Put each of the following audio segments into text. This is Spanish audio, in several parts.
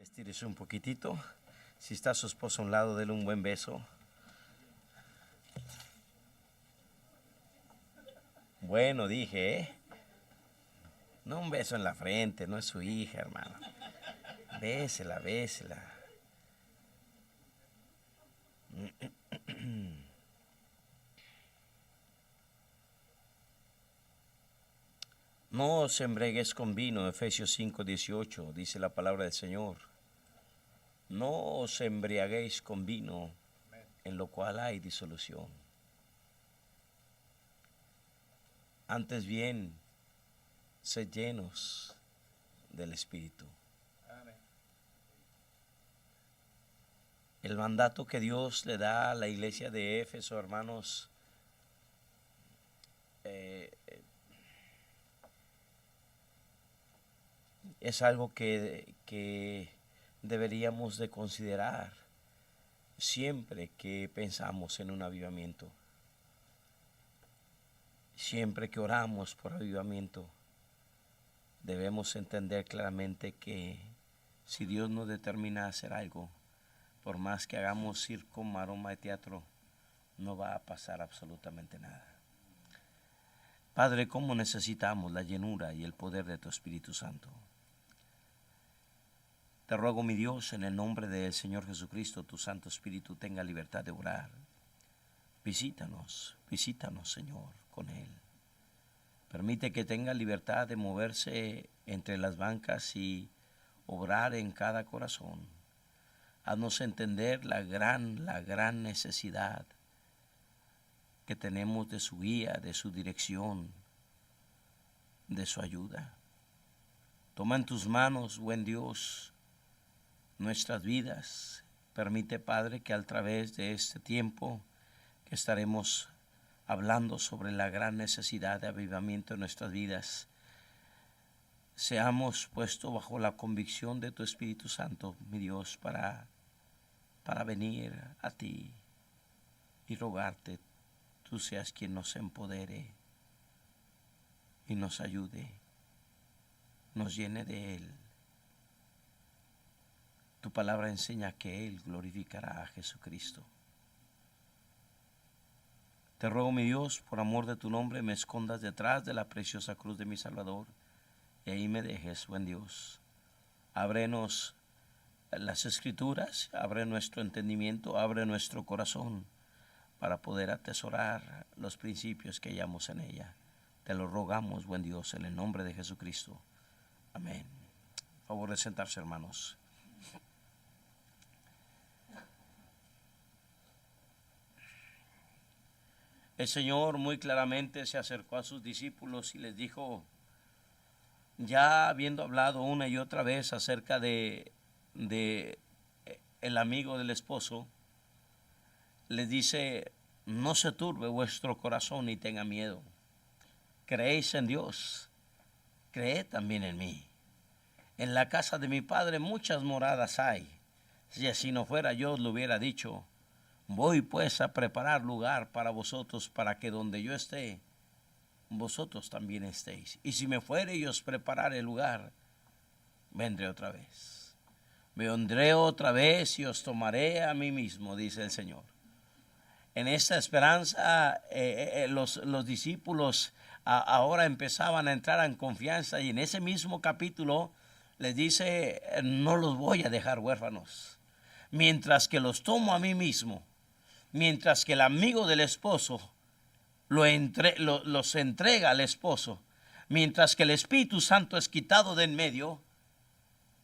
Estírese un poquitito. Si está su esposo a un lado, dele un buen beso. Bueno, dije, ¿eh? No un beso en la frente, no es su hija, hermano. Bésela, bésela. No os embriaguéis con vino, Efesios 5:18, dice la palabra del Señor. No os embriaguéis con vino, en lo cual hay disolución. Antes bien, sed llenos del Espíritu. Amén. El mandato que Dios le da a la iglesia de Éfeso, hermanos, es algo que deberíamos de considerar siempre que pensamos en un avivamiento, siempre que oramos por avivamiento. Debemos entender claramente que si Dios nos determina a hacer algo, por más que hagamos circo, maroma de teatro, no va a pasar absolutamente nada. Padre, ¿cómo necesitamos la llenura y el poder de tu Espíritu Santo? Te ruego, mi Dios, en el nombre del Señor Jesucristo, tu Santo Espíritu tenga libertad de orar. Visítanos, Señor, con Él. Permite que tenga libertad de moverse entre las bancas y obrar en cada corazón. Haznos entender la gran necesidad que tenemos de su guía, de su dirección, de su ayuda. Toma en tus manos, buen Dios, nuestras vidas. Permite, Padre, que a través de este tiempo que estaremos hablando sobre la gran necesidad de avivamiento en nuestras vidas, seamos puestos bajo la convicción de tu Espíritu Santo, mi Dios, para venir a ti y rogarte, tú seas quien nos empodere y nos ayude, nos llene de Él. Tu palabra enseña que Él glorificará a Jesucristo. Te ruego, mi Dios, por amor de tu nombre, me escondas detrás de la preciosa cruz de mi Salvador y ahí me dejes, buen Dios. Ábrenos las Escrituras, abre nuestro entendimiento, abre nuestro corazón para poder atesorar los principios que hallamos en ella. Te lo rogamos, buen Dios, en el nombre de Jesucristo. Amén. Favor de sentarse, hermanos. El Señor muy claramente se acercó a sus discípulos y les dijo, ya habiendo hablado una y otra vez acerca de el amigo del esposo, les dice, no se turbe vuestro corazón ni tenga miedo. Creéis en Dios, creed también en mí. En la casa de mi Padre muchas moradas hay. Si así no fuera, yo os lo hubiera dicho. Voy pues a preparar lugar para vosotros, para que donde yo esté, vosotros también estéis. Y si me fuere y os preparare el lugar, vendré otra vez. Vendré otra vez y os tomaré a mí mismo, dice el Señor. En esta esperanza, los discípulos ahora empezaban a entrar en confianza, y en ese mismo capítulo les dice, no los voy a dejar huérfanos. Mientras que los tomo a mí mismo, mientras que el amigo del esposo los entrega al esposo, mientras que el Espíritu Santo es quitado de en medio,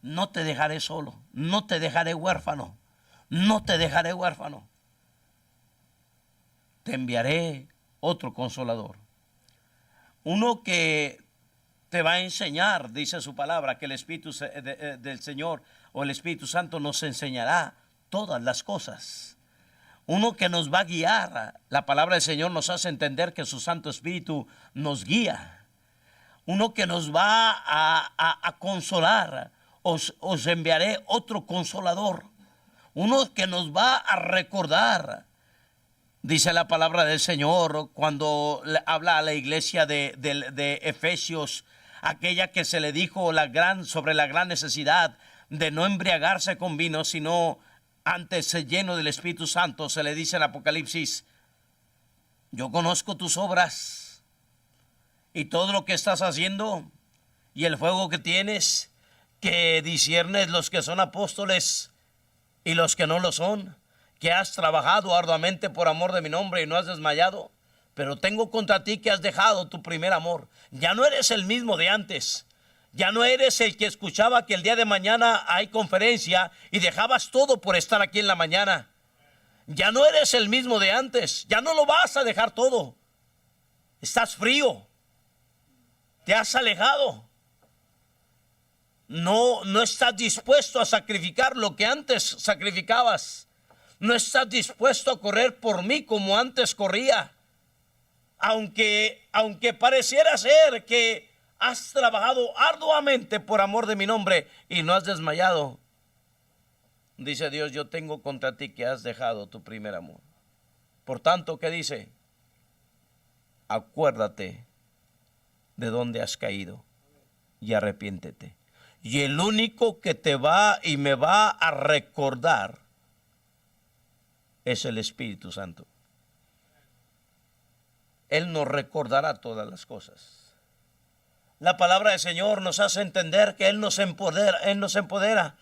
no te dejaré solo, no te dejaré huérfano, no te dejaré huérfano. Te enviaré otro consolador. Uno que te va a enseñar, dice su palabra, que el Espíritu del Señor o el Espíritu Santo nos enseñará todas las cosas. Uno que nos va a guiar. La palabra del Señor nos hace entender que su Santo Espíritu nos guía. Uno que nos va a consolar. Os enviaré otro consolador. Uno que nos va a recordar. Dice la palabra del Señor cuando habla a la iglesia de Efesios, aquella que se le dijo sobre la gran necesidad de no embriagarse con vino, sino antes ser lleno del Espíritu Santo. Se le dice en Apocalipsis: yo conozco tus obras y todo lo que estás haciendo y el fuego que tienes, que disiernes los que son apóstoles y los que no lo son, que has trabajado arduamente por amor de mi nombre y no has desmayado. Pero tengo contra ti que has dejado tu primer amor. Ya no eres el mismo de antes. Ya no eres el que escuchaba que el día de mañana hay conferencia y dejabas todo por estar aquí en la mañana. Ya no eres el mismo de antes. Ya no lo vas a dejar todo. Estás frío. Te has alejado. No estás dispuesto a sacrificar lo que antes sacrificabas. No estás dispuesto a correr por mí como antes corría. Aunque pareciera ser que has trabajado arduamente por amor de mi nombre y no has desmayado. Dice Dios: yo tengo contra ti que has dejado tu primer amor. Por tanto, ¿qué dice? Acuérdate de dónde has caído y arrepiéntete. Y el único que te va y me va a recordar es el Espíritu Santo. Él nos recordará todas las cosas. La palabra del Señor nos hace entender que Él nos empodera.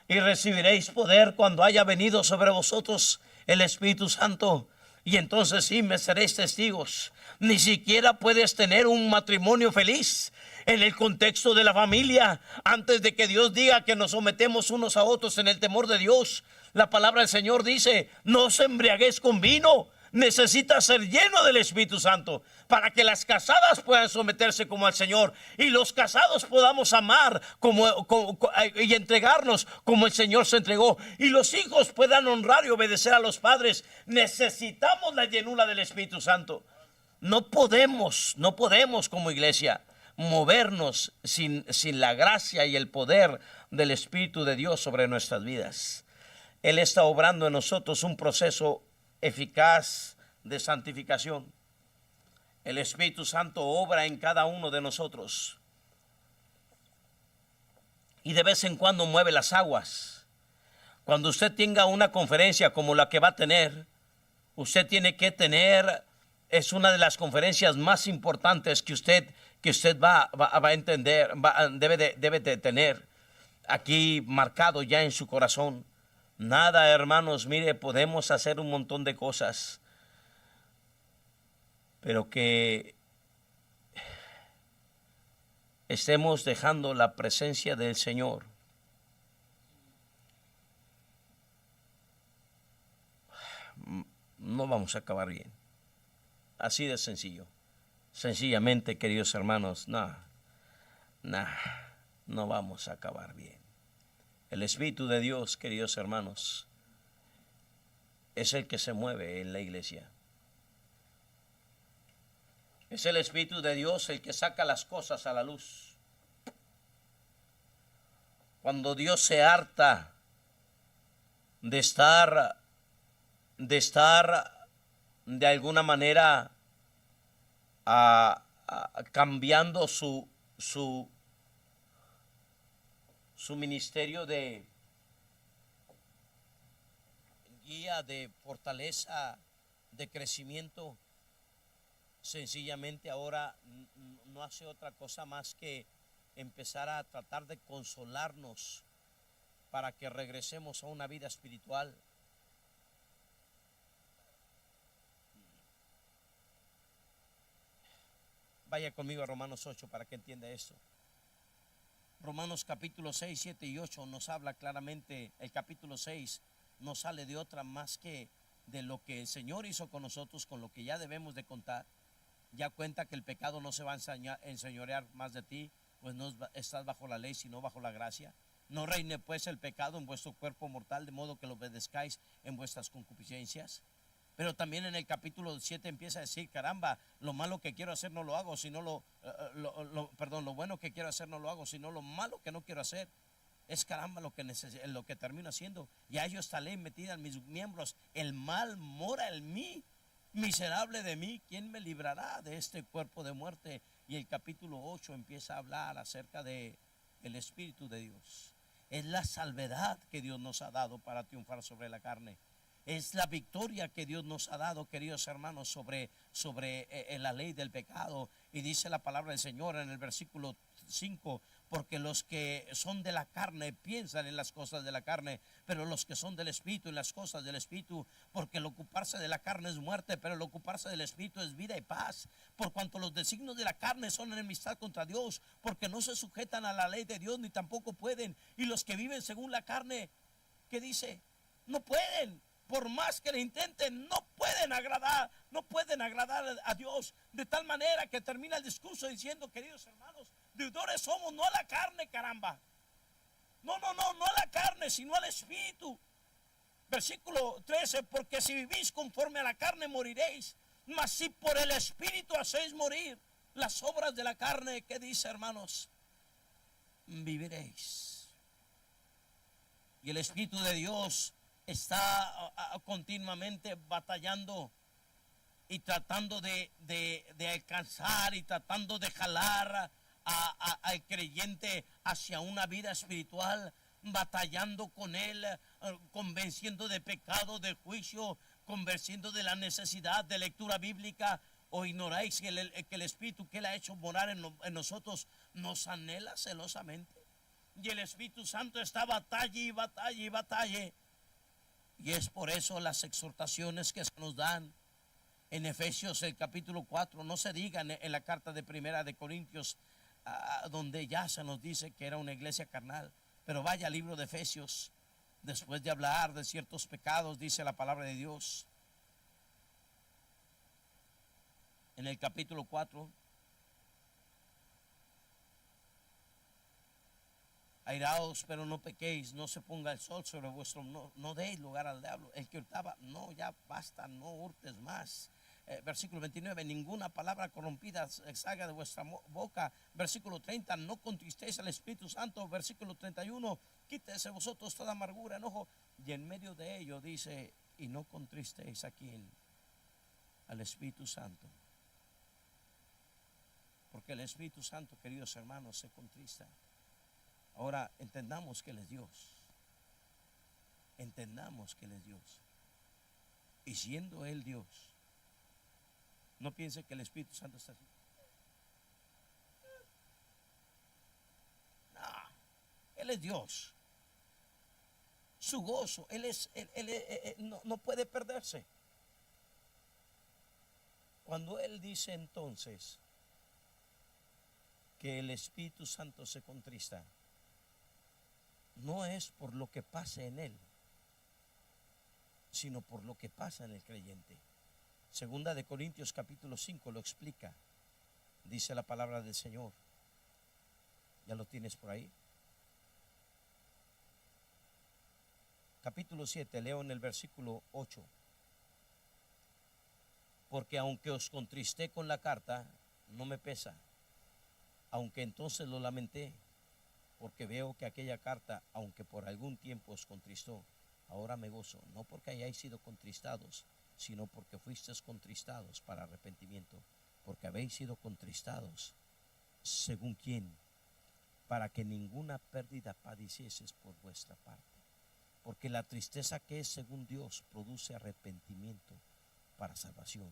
Y recibiréis poder cuando haya venido sobre vosotros el Espíritu Santo. Y entonces sí me seréis testigos. Ni siquiera puedes tener un matrimonio feliz en el contexto de la familia antes de que Dios diga que nos sometemos unos a otros en el temor de Dios. La palabra del Señor dice: no os embriaguéis con vino. Necesita ser lleno del Espíritu Santo para que las casadas puedan someterse como al Señor y los casados podamos amar y entregarnos como el Señor se entregó, y los hijos puedan honrar y obedecer a los padres. Necesitamos la llenura del Espíritu Santo. No podemos como iglesia movernos sin la gracia y el poder del Espíritu de Dios sobre nuestras vidas. Él está obrando en nosotros un proceso eficaz de santificación. El Espíritu Santo obra en cada uno de nosotros y de vez en cuando mueve las aguas. Cuando usted tenga una conferencia como la que va a tener, usted tiene que tener, es una de las conferencias más importantes que usted va a entender, debe de tener aquí marcado ya en su corazón. Nada, hermanos, mire, podemos hacer un montón de cosas, pero que estemos dejando la presencia del Señor. No vamos a acabar bien. Así de sencillo. Sencillamente, queridos hermanos, no vamos a acabar bien. El Espíritu de Dios, queridos hermanos, es el que se mueve en la iglesia. Es el Espíritu de Dios el que saca las cosas a la luz. Cuando Dios se harta de estar de alguna manera cambiando su ministerio de guía, de fortaleza, de crecimiento, sencillamente ahora no hace otra cosa más que empezar a tratar de consolarnos para que regresemos a una vida espiritual. Vaya conmigo a Romanos 8 para que entienda esto. Romanos capítulo 6, 7 y 8 nos habla claramente. El capítulo 6 no sale de otra más que de lo que el Señor hizo con nosotros, con lo que ya debemos de contar. Ya cuenta que el pecado no se va a enseñorear más de ti, pues no estás bajo la ley, sino bajo la gracia. No reine pues el pecado en vuestro cuerpo mortal, de modo que lo obedezcáis en vuestras concupiscencias. Pero también en el capítulo 7 empieza a decir: caramba, lo malo que quiero hacer no lo hago, sino lo bueno que quiero hacer no lo hago, sino lo malo que no quiero hacer. Es caramba lo que termino haciendo. Y hay esta ley metida en mis miembros: el mal mora en mí, miserable de mí, ¿quién me librará de este cuerpo de muerte? Y el capítulo 8 empieza a hablar acerca de el Espíritu de Dios. Es la salvedad que Dios nos ha dado para triunfar sobre la carne. Es la victoria que Dios nos ha dado, queridos hermanos, sobre la ley del pecado. Y dice la palabra del Señor en el versículo 5, porque los que son de la carne piensan en las cosas de la carne, pero los que son del Espíritu en las cosas del Espíritu, porque el ocuparse de la carne es muerte, pero el ocuparse del Espíritu es vida y paz. Por cuanto los designios de la carne son enemistad contra Dios, porque no se sujetan a la ley de Dios, ni tampoco pueden. Y los que viven según la carne, ¿qué dice? No pueden. Por más que le intenten, no pueden agradar a Dios. De tal manera que termina el discurso diciendo, queridos hermanos, deudores somos no a la carne, caramba. No a la carne, sino al Espíritu. Versículo 13, porque si vivís conforme a la carne moriréis, mas si por el Espíritu hacéis morir las obras de la carne, ¿qué dice, hermanos? Viviréis. Y el Espíritu de Dios está continuamente batallando y tratando de alcanzar y tratando de jalar al creyente hacia una vida espiritual, batallando con él, convenciendo de pecado, de juicio, convenciendo de la necesidad de lectura bíblica. ¿O ignoráis que el Espíritu que Él ha hecho morar en nosotros nos anhela celosamente? Y el Espíritu Santo está batalle y batalle y batalle. Y es por eso las exhortaciones que se nos dan en Efesios el capítulo 4, no se digan en la carta de Primera de Corintios, donde ya se nos dice que era una iglesia carnal. Pero vaya al libro de Efesios, después de hablar de ciertos pecados, dice la palabra de Dios, en el capítulo 4, airaos, pero no pequéis, no se ponga el sol sobre vuestro, no deis lugar al diablo. El que hurtaba, no, ya basta, no hurtes más. Versículo 29, ninguna palabra corrompida salga de vuestra boca. Versículo 30, no contristéis al Espíritu Santo. Versículo 31, quítese vosotros toda amargura, enojo. Y en medio de ello dice, y no contristéis aquí al Espíritu Santo. Porque el Espíritu Santo, queridos hermanos, se contrista. Ahora entendamos que Él es Dios. Entendamos que Él es Dios. Y siendo Él Dios, no piense que el Espíritu Santo está así. No, Él es Dios. Su gozo, Él no puede perderse. Cuando Él dice entonces que el Espíritu Santo se contrista, no es por lo que pase en él, sino por lo que pasa en el creyente. Segunda de Corintios capítulo 5 lo explica. Dice la palabra del Señor. ¿Ya lo tienes por ahí? Capítulo 7, leo en el versículo 8. Porque aunque os contristé con la carta, no me pesa, aunque entonces lo lamenté, porque veo que aquella carta, aunque por algún tiempo os contristó, ahora me gozo, no porque hayáis sido contristados, sino porque fuisteis contristados para arrepentimiento, porque habéis sido contristados, ¿según quién? Para que ninguna pérdida padecieses por vuestra parte. Porque la tristeza que es según Dios produce arrepentimiento para salvación,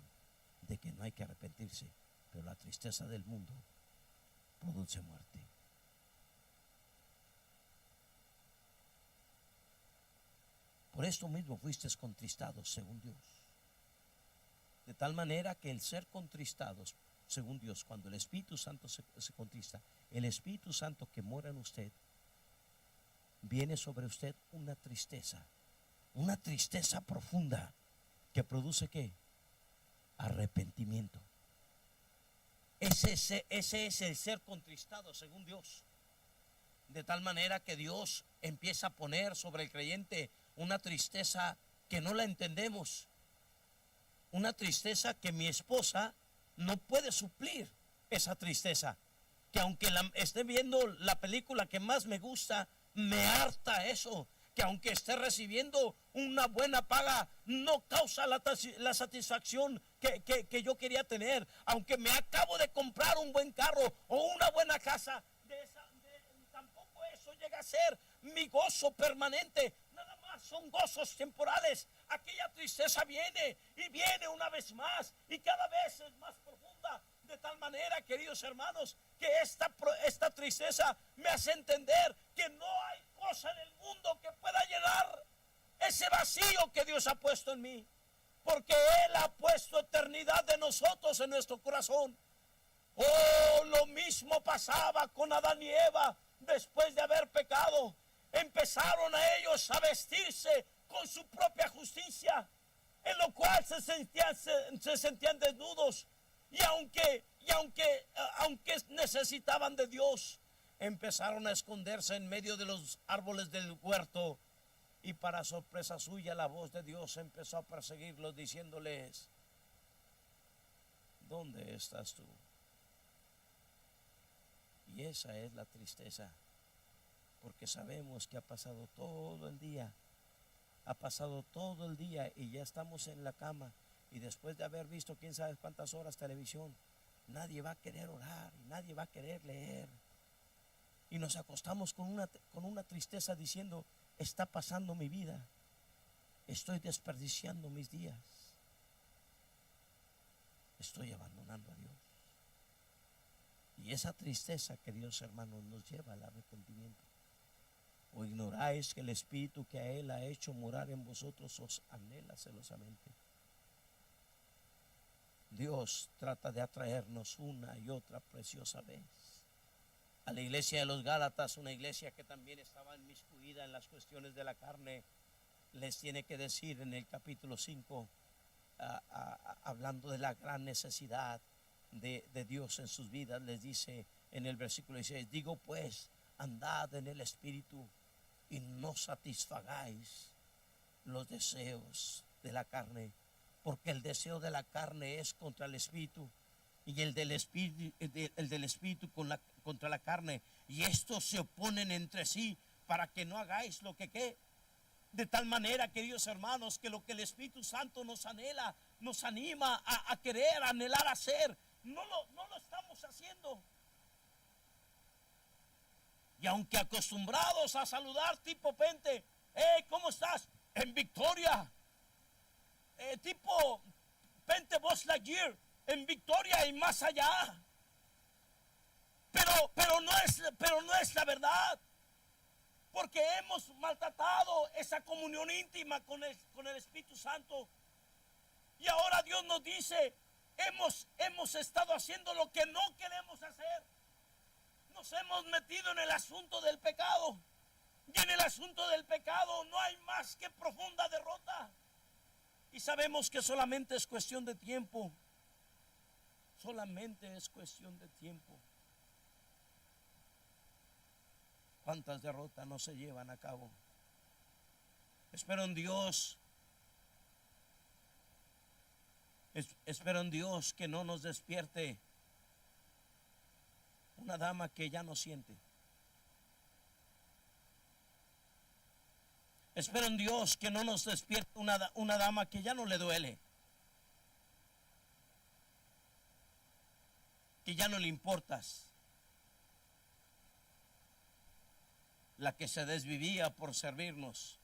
de que no hay que arrepentirse, pero la tristeza del mundo produce muerte. Por esto mismo fuisteis contristados según Dios. De tal manera que el ser contristados según Dios, cuando el Espíritu Santo se contrista, el Espíritu Santo que mora en usted, viene sobre usted una tristeza profunda que produce ¿qué? Arrepentimiento. Ese es el ser contristado según Dios. De tal manera que Dios empieza a poner sobre el creyente una tristeza que no la entendemos. Una tristeza que mi esposa no puede suplir esa tristeza. Que aunque esté viendo la película que más me gusta, me harta eso. Que aunque esté recibiendo una buena paga, no causa la satisfacción que yo quería tener. Aunque me acabo de comprar un buen carro o una buena casa, tampoco eso llega a ser mi gozo permanente. Nada más son gozos temporales. Aquella tristeza viene y viene una vez más y cada vez es más profunda. De tal manera, queridos hermanos, que esta tristeza me hace entender que no hay cosa en el mundo que pueda llenar ese vacío que Dios ha puesto en mí. Porque Él ha puesto eternidad de nosotros en nuestro corazón. Oh, lo mismo pasaba con Adán y Eva después de haber pecado. Empezaron a ellos a vestirse con su propia justicia, en lo cual se sentían desnudos. Y aunque necesitaban de Dios, empezaron a esconderse en medio de los árboles del huerto. Y para sorpresa suya, la voz de Dios empezó a perseguirlos, diciéndoles: ¿dónde estás tú? Y esa es la tristeza, porque sabemos que ha pasado todo el día y ya estamos en la cama, y después de haber visto quién sabe cuántas horas televisión, nadie va a querer orar y nadie va a querer leer, y nos acostamos con una tristeza diciendo: está pasando mi vida, estoy desperdiciando mis días, estoy abandonando a Dios. Y esa tristeza, queridos hermanos, nos lleva al arrepentimiento. ¿O ignoráis que el Espíritu que a Él ha hecho morar en vosotros os anhela celosamente? Dios trata de atraernos una y otra preciosa vez. A la iglesia de los Gálatas, una iglesia que también estaba inmiscuida en las cuestiones de la carne, les tiene que decir en el capítulo 5, hablando de la gran necesidad de Dios en sus vidas, les dice en el versículo 16: digo pues, andad en el Espíritu y no satisfagáis los deseos de la carne, porque el deseo de la carne es contra el Espíritu, y el del Espíritu contra la carne, y estos se oponen entre sí para que no hagáis lo que de tal manera, queridos hermanos, que lo que el Espíritu Santo nos anhela, nos anima a querer, a anhelar hacer, no lo estamos haciendo. Y aunque acostumbrados a saludar tipo Pente: ¿cómo estás? En victoria. Tipo Pente Buzz Lightyear, en victoria y más allá. Pero no es la verdad. Porque hemos maltratado esa comunión íntima con el Espíritu Santo. Y ahora Dios nos dice: hemos estado haciendo lo que no queremos hacer. Nos hemos metido en el asunto del pecado. Y en el asunto del pecado no hay más que profunda derrota. Y sabemos que solamente es cuestión de tiempo. Solamente es cuestión de tiempo. ¿Cuántas derrotas no se llevan a cabo? Espero en Dios. Espero en Dios que no nos despierte una dama que ya no siente. Espero en Dios que no nos despierte una dama que ya no le duele, que ya no le importas, la que se desvivía por servirnos.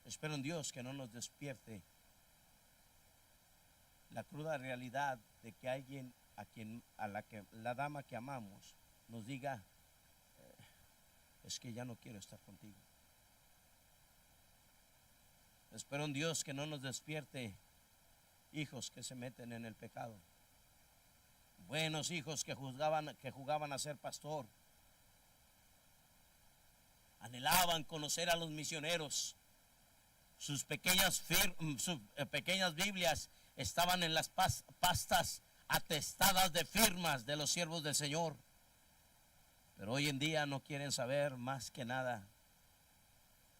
Espero en Dios que no nos despierte la cruda realidad de que alguien a la dama que amamos nos diga: es que ya no quiero estar contigo. Espero en Dios que no nos despierte hijos que se meten en el pecado. Buenos hijos que jugaban a ser pastor. Anhelaban conocer a los misioneros. Sus pequeñas Biblias estaban en las pastas atestadas de firmas de los siervos del Señor. Pero hoy en día no quieren saber más que nada.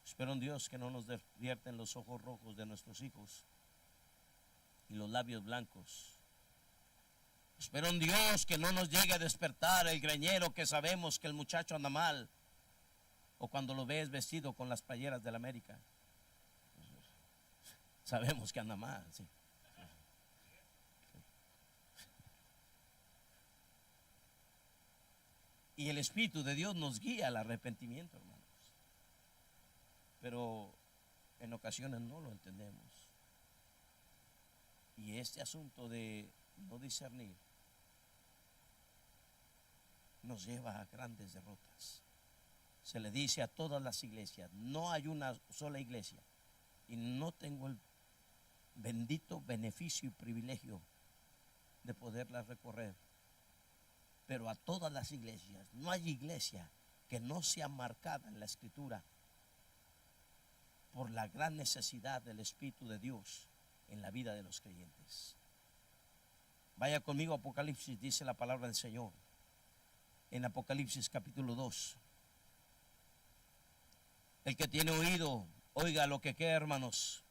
Espero en Dios que no nos despierten los ojos rojos de nuestros hijos y los labios blancos. Espero en Dios que no nos llegue a despertar el greñero, que sabemos que el muchacho anda mal, o cuando lo ves vestido con las playeras del América, sabemos que anda mal, sí. Y el Espíritu de Dios nos guía al arrepentimiento, hermanos. Pero en ocasiones no lo entendemos. Y este asunto de no discernir nos lleva a grandes derrotas. Se le dice a todas las iglesias, no hay una sola iglesia, y no tengo el bendito beneficio y privilegio de poderla recorrer, pero a todas las iglesias, no hay iglesia que no sea marcada en la Escritura por la gran necesidad del Espíritu de Dios en la vida de los creyentes. Vaya conmigo a Apocalipsis, dice la palabra del Señor. En Apocalipsis capítulo 2. El que tiene oído, oiga lo que queda, hermanos.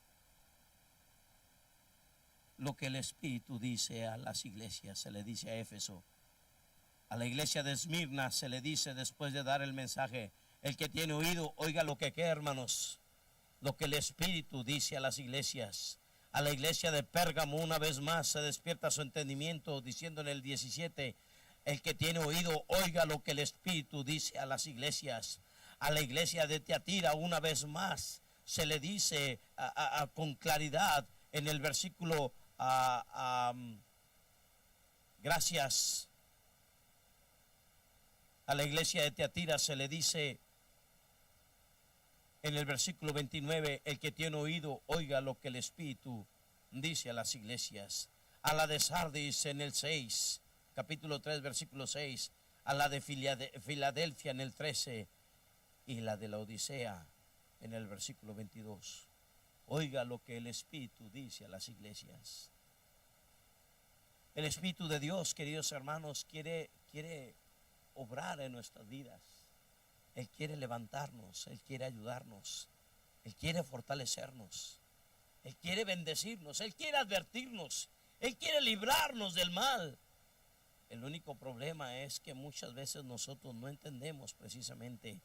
Lo que el Espíritu dice a las iglesias, se le dice a Éfeso. A la iglesia de Esmirna se le dice después de dar el mensaje, el que tiene oído, oiga lo que queda, hermanos. Lo que el Espíritu dice a las iglesias. A la iglesia de Pérgamo una vez más se despierta su entendimiento diciendo en el 17, el que tiene oído, oiga lo que el Espíritu dice a las iglesias. A la iglesia de Tiatira una vez más se le dice con claridad en el versículo, gracias. A la iglesia de Tiatira se le dice en el versículo 29, el que tiene oído, oiga lo que el Espíritu dice a las iglesias. A la de Sardis en el 6, capítulo 3, versículo 6. A la de Filadelfia en el 13. Y la de la Odisea en el versículo 22. Oiga lo que el Espíritu dice a las iglesias. El Espíritu de Dios, queridos hermanos, quiere obrar en nuestras vidas. Él quiere levantarnos, Él quiere ayudarnos, Él quiere fortalecernos, Él quiere bendecirnos, Él quiere advertirnos, Él quiere librarnos del mal. El único problema es que muchas veces nosotros no entendemos precisamente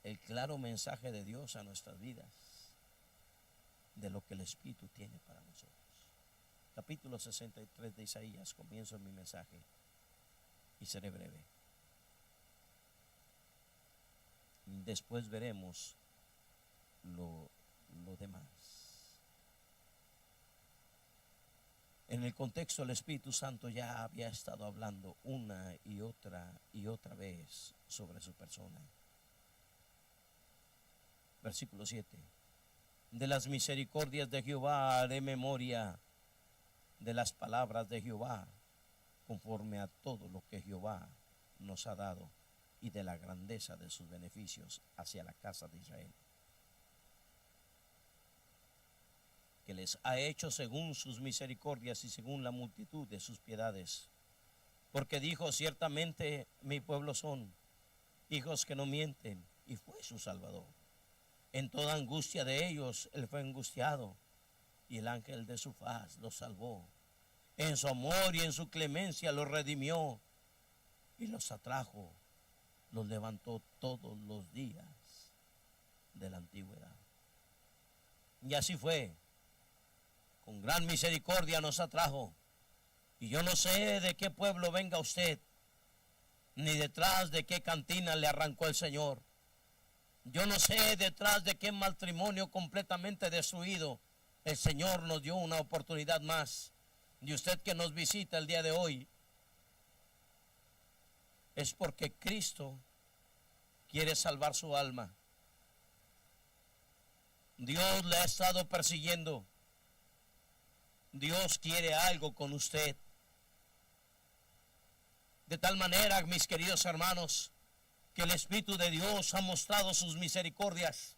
el claro mensaje de Dios a nuestras vidas, de lo que el Espíritu tiene para nosotros. Capítulo 63 de Isaías, comienzo mi mensaje y seré breve. Después veremos lo demás. En el contexto, el Espíritu Santo ya había estado hablando una y otra vez sobre su persona. Versículo 7. De las misericordias de Jehová haré memoria, de las palabras de Jehová, conforme a todo lo que Jehová nos ha dado, y de la grandeza de sus beneficios hacia la casa de Israel, que les ha hecho según sus misericordias y según la multitud de sus piedades. Porque dijo, ciertamente mi pueblo son hijos que no mienten, y fue su Salvador. En toda angustia de ellos él fue angustiado, y el ángel de su faz los salvó. En su amor y en su clemencia los redimió, y los atrajo, los levantó todos los días de la antigüedad. Y así fue, con gran misericordia nos atrajo. Y yo no sé de qué pueblo venga usted, ni detrás de qué cantina le arrancó el Señor. Yo no sé detrás de qué matrimonio completamente destruido el Señor nos dio una oportunidad más. Y usted que nos visita el día de hoy, es porque Cristo quiere salvar su alma. Dios le ha estado persiguiendo. Dios quiere algo con usted. De tal manera, mis queridos hermanos, que el Espíritu de Dios ha mostrado sus misericordias.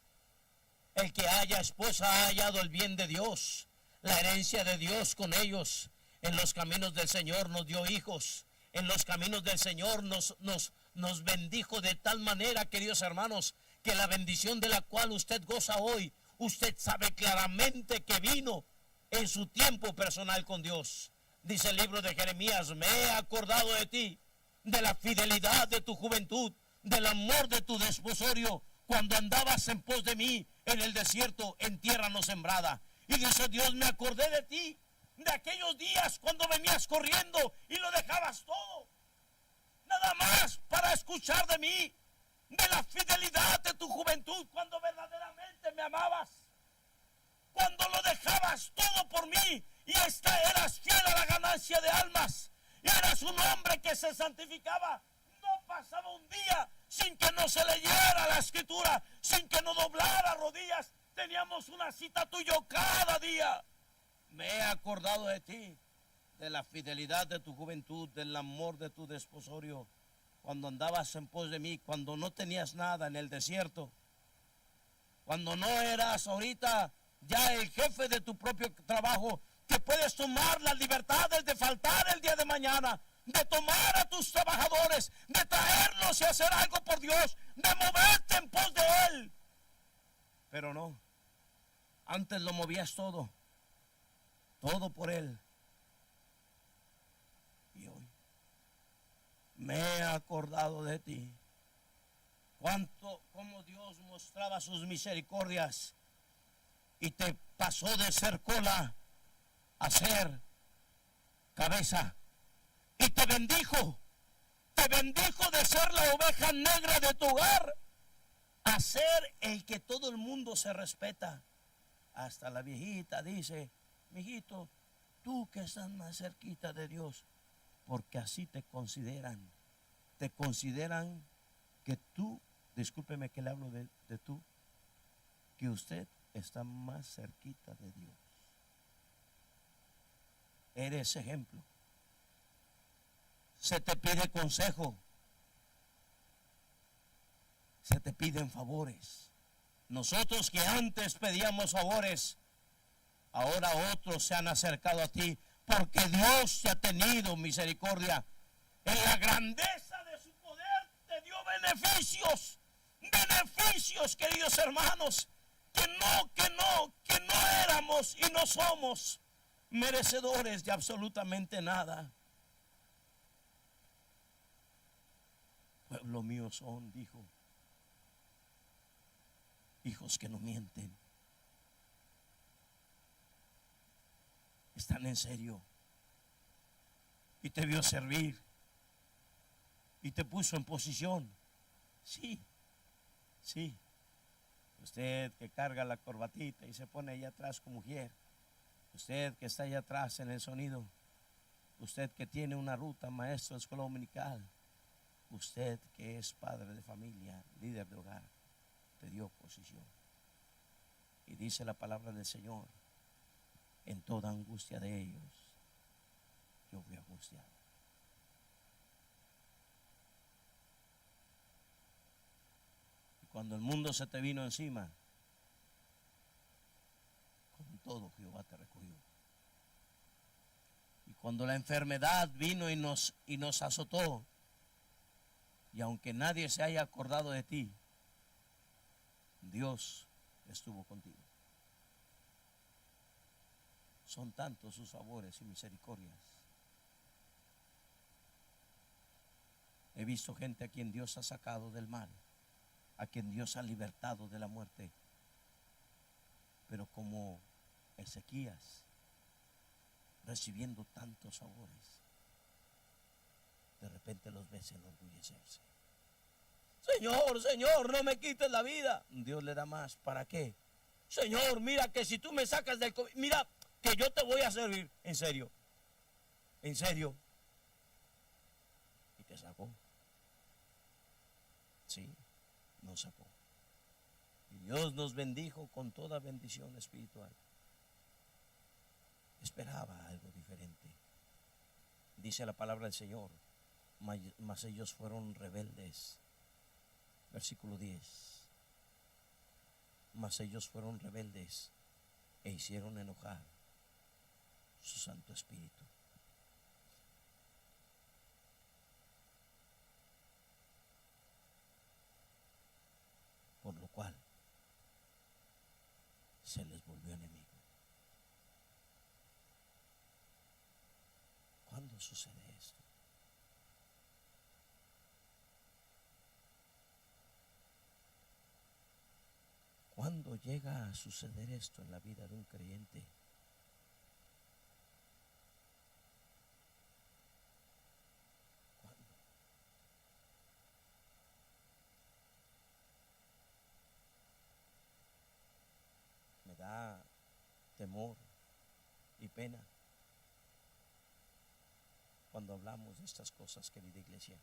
El que haya esposa ha hallado el bien de Dios, la herencia de Dios con ellos. En los caminos del Señor nos dio hijos. En los caminos del Señor nos bendijo de tal manera, queridos hermanos, que la bendición de la cual usted goza hoy, usted sabe claramente que vino en su tiempo personal con Dios. Dice el libro de Jeremías, me he acordado de ti, de la fidelidad de tu juventud, del amor de tu desposorio, cuando andabas en pos de mí en el desierto, en tierra no sembrada. Y dice Dios, me acordé de ti, de aquellos días cuando venías corriendo y lo dejabas todo, nada más para escuchar escuchar de mí, de la fidelidad de tu juventud, cuando verdaderamente me amabas, cuando lo dejabas todo por mí y eras fiel a la ganancia de almas, y eras un hombre que se santificaba. No pasaba un día sin que no se leyera la escritura, sin que no doblara rodillas. Teníamos una cita tuya cada día. Me he acordado de ti, de la fidelidad de tu juventud, del amor de tu desposorio, cuando andabas en pos de mí, cuando no tenías nada en el desierto, cuando no eras ahorita ya el jefe de tu propio trabajo, que puedes tomar las libertades de faltar el día de mañana, de tomar a tus trabajadores, de traerlos y hacer algo por Dios, de moverte en pos de Él. Pero no, antes lo movías todo por Él. Y hoy me he acordado de ti. Cómo Dios mostraba sus misericordias y te pasó de ser cola a ser cabeza. Y te bendijo de ser la oveja negra de tu hogar a ser el que todo el mundo se respeta. Hasta la viejita dice: mijito, tú que estás más cerquita de Dios, porque así te consideran que tú, discúlpeme que le hablo de tú, que usted está más cerquita de Dios. Eres ejemplo. Se te pide consejo, se te piden favores. Nosotros que antes pedíamos favores, ahora otros se han acercado a ti, porque Dios te ha tenido misericordia. En la grandeza de su poder te dio beneficios, queridos hermanos, que no éramos y no somos merecedores de absolutamente nada. Pueblo mío son, dijo, hijos que no mienten. Están en serio. Y te vio servir. Y te puso en posición. Sí. Usted que carga la corbatita y se pone allá atrás como mujer. Usted que está allá atrás en el sonido. Usted que tiene una ruta, maestro de escuela dominical. Usted que es padre de familia, líder de hogar, te dio posición. Y dice la palabra del Señor: en toda angustia de ellos, yo fui angustiado. Y cuando el mundo se te vino encima, con todo Jehová te recogió. Y cuando la enfermedad vino y nos azotó, y aunque nadie se haya acordado de ti, Dios estuvo contigo. Son tantos sus favores y misericordias. He visto gente a quien Dios ha sacado del mal, a quien Dios ha libertado de la muerte. Pero como Ezequías, recibiendo tantos favores, de repente los ves enorgullecerse. Señor, no me quites la vida. Dios le da más. ¿Para qué? Señor, mira que si tú me sacas del COVID, mira que yo te voy a servir. En serio. Y te sacó. Sí, nos sacó. Y Dios nos bendijo con toda bendición espiritual. Esperaba algo diferente. Dice la palabra del Señor: mas ellos fueron rebeldes. Versículo 10. Mas ellos fueron rebeldes e hicieron enojar su Santo Espíritu. Por lo cual se les volvió enemigo. ¿Cuándo sucede esto? ¿Cuándo llega a suceder esto en la vida de un creyente? ¿Cuándo? temor y pena cuando hablamos de estas cosas, querida iglesia.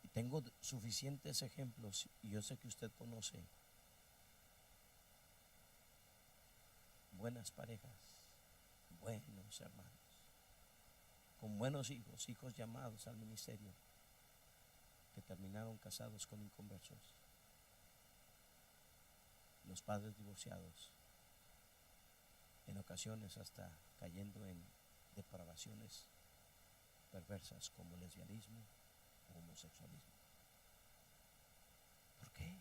Y tengo suficientes ejemplos, y yo sé que usted conoce buenas parejas, buenos hermanos, con buenos hijos, hijos llamados al ministerio, que terminaron casados con inconversos, los padres divorciados, en ocasiones hasta cayendo en depravaciones perversas como lesbianismo o homosexualismo. ¿Por qué?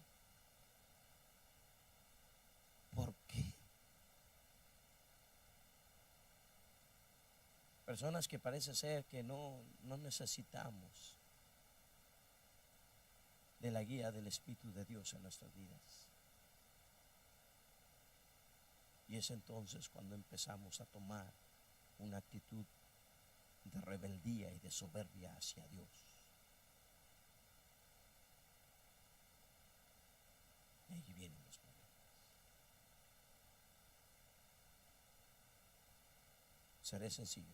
¿Por qué? Personas que parece ser que no necesitamos de la guía del Espíritu de Dios en nuestras vidas. Y es entonces cuando empezamos a tomar una actitud de rebeldía y de soberbia hacia Dios. Y ahí vienen los problemas. Seré sencillo.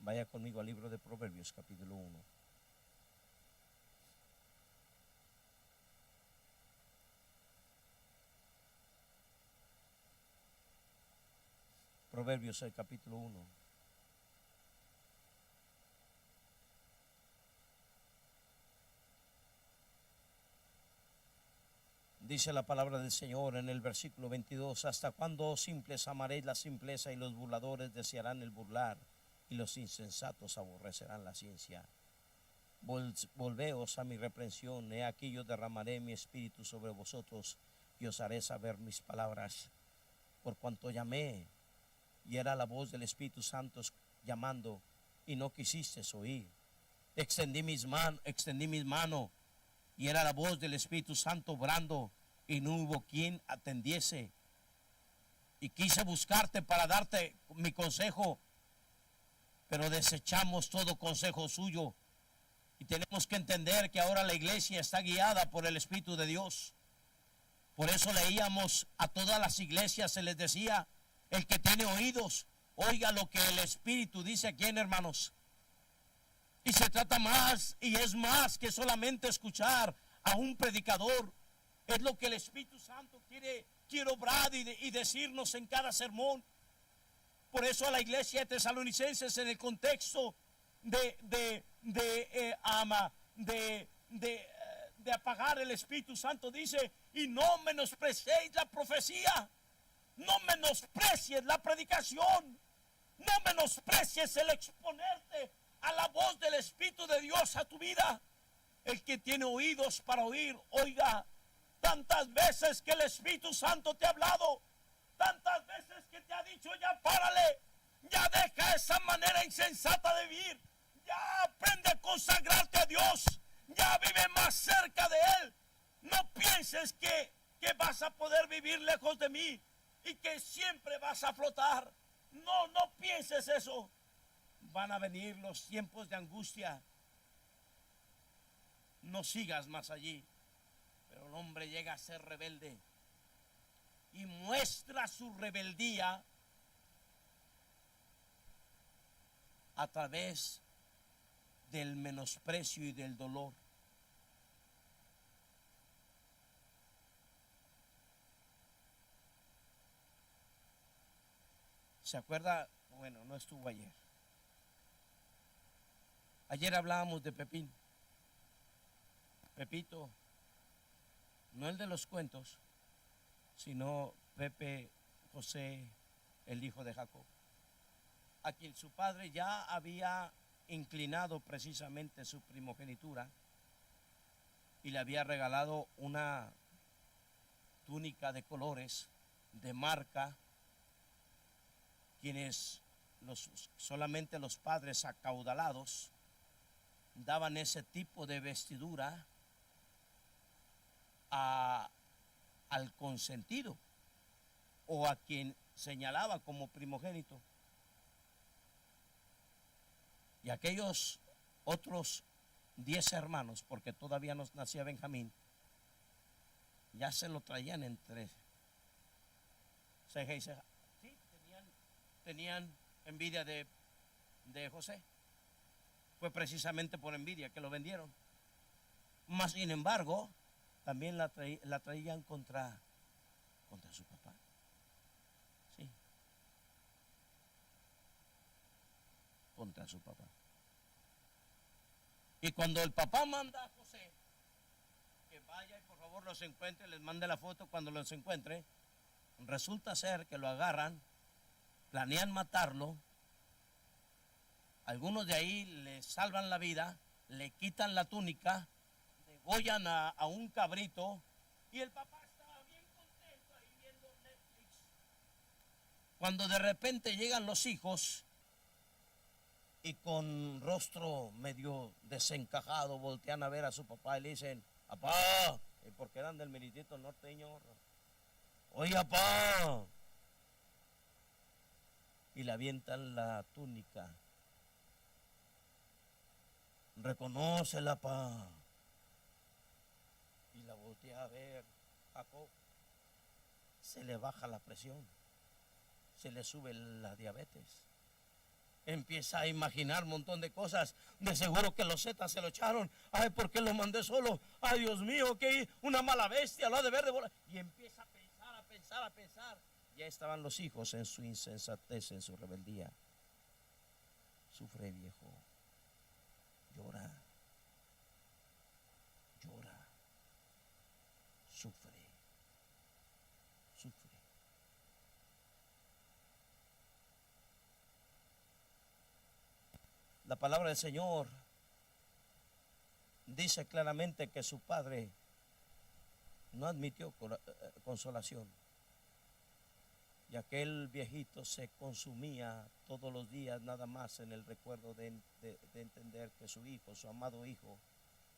Vaya conmigo al libro de Proverbios, capítulo 1. Proverbios, el capítulo 1. Dice la palabra del Señor en el versículo 22: ¿Hasta cuándo, oh simples, amaréis la simpleza, y los burladores desearán el burlar, y los insensatos aborrecerán la ciencia? Volveos a mi reprensión, he aquí yo derramaré mi espíritu sobre vosotros, y os haré saber mis palabras. Por cuanto llamé, y era la voz del Espíritu Santo llamando, y no quisiste oír. Extendí mis manos, y era la voz del Espíritu Santo obrando, y no hubo quien atendiese. Y quise buscarte para darte mi consejo, pero desechamos todo consejo suyo. Y tenemos que entender que ahora la iglesia está guiada por el Espíritu de Dios. Por eso leíamos a todas las iglesias, se les decía: el que tiene oídos, oiga lo que el Espíritu dice. ¿A quién, hermanos? Y se trata más, y es más que solamente escuchar a un predicador. Es lo que el Espíritu Santo quiere obrar y decirnos en cada sermón. Por eso a la iglesia de Tesalonicenses, en el contexto de apagar el Espíritu Santo, dice: y no menospreciéis la profecía, no menosprecies la predicación, no menosprecies el exponerte a la voz del Espíritu de Dios a tu vida. El que tiene oídos para oír, oiga. Tantas veces que el Espíritu Santo te ha hablado, tantas veces que te ha dicho: ya párale, ya deja esa manera insensata de vivir, ya aprende a consagrarte a Dios, ya vive más cerca de Él. No pienses que vas a poder vivir lejos de mí y que siempre vas a flotar. No pienses eso. Van a venir los tiempos de angustia. No sigas más allí. Pero el hombre llega a ser rebelde y muestra su rebeldía a través del menosprecio y del dolor. ¿Se acuerda? Bueno, no estuvo ayer. Ayer hablábamos de Pepín. Pepito, no el de los cuentos, sino Pepe José, el hijo de Jacob, a quien su padre ya había inclinado precisamente su primogenitura y le había regalado una túnica de colores, de marca, quienes solamente los padres acaudalados daban ese tipo de vestidura al consentido o a quien señalaba como primogénito. Y aquellos otros 10 hermanos, porque todavía no nacía Benjamín, ya se lo traían entre ceja y ceja. Sí, tenían envidia de José. Fue precisamente por envidia que lo vendieron. Mas, sin embargo, también la traían contra su papá. Sí. Contra su papá. Y cuando el papá manda a José que vaya y por favor los encuentre, les mande la foto cuando los encuentre, resulta ser que lo agarran, planean matarlo, algunos de ahí le salvan la vida, le quitan la túnica, degollan a un cabrito y el papá estaba bien contento ahí viendo Netflix. Cuando de repente llegan los hijos y con rostro medio desencajado voltean a ver a su papá y le dicen: papá, porque eran del militito norteño, oye, papá, y le avientan la túnica. Reconócela, papá. Y la voltea a ver Jacob. Se le baja la presión, se le sube la diabetes. Empieza a imaginar un montón de cosas. De seguro que los zetas se lo echaron. Ay, ¿por qué lo mandé solo? Ay, Dios mío, que una mala bestia lo ha de ver de bola. Y empieza a pensar. Ya estaban los hijos en su insensatez, en su rebeldía. Sufre, viejo. Llora. Sufre. La palabra del Señor dice claramente que su padre no admitió consolación. Y aquel viejito se consumía todos los días nada más en el recuerdo de entender que su hijo, su amado hijo,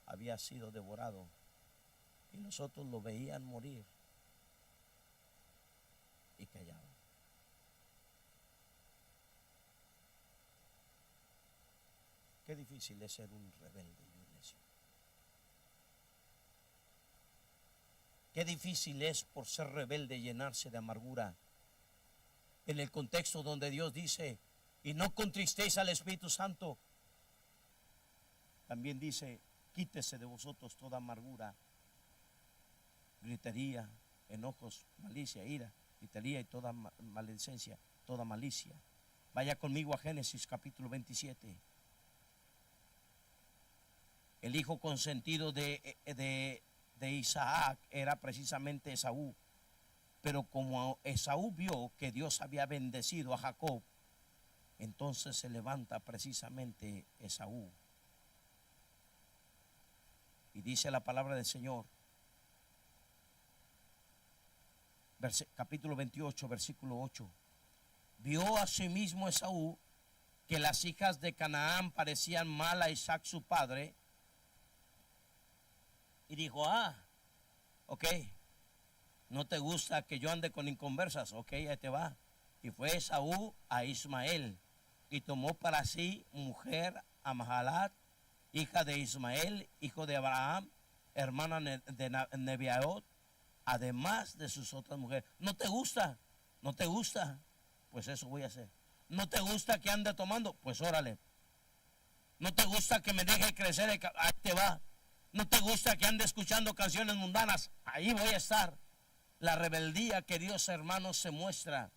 había sido devorado. Y los otros lo veían morir y callaban. Qué difícil es ser un rebelde y un necio. Qué difícil es por ser rebelde llenarse de amargura. En el contexto donde Dios dice: y no contristéis al Espíritu Santo. También dice: quítese de vosotros toda amargura, gritería, enojos, malicia, ira, gritería y toda maledicencia, toda malicia. Vaya conmigo a Génesis capítulo 27. El hijo consentido de Isaac era precisamente Esaú. Pero como Esaú vio que Dios había bendecido a Jacob, entonces se levanta precisamente Esaú. Y dice la palabra del Señor, capítulo 28, versículo 8. Vio asimismo Esaú que las hijas de Canaán parecían mal a Isaac su padre, y dijo: ok, no te gusta que yo ande con inconversas, ok, ahí te va. Y fue Esaú a Ismael y tomó para sí mujer a Mahalat, hija de Ismael, hijo de Abraham, hermana de Nebaioth, además de sus otras mujeres. ¿No te gusta? Pues eso voy a hacer. ¿No te gusta que ande tomando? Pues órale. ¿No te gusta que me deje crecer? Ahí te va. ¿No te gusta que ande escuchando canciones mundanas? Ahí voy a estar. La rebeldía, queridos hermanos, se muestra.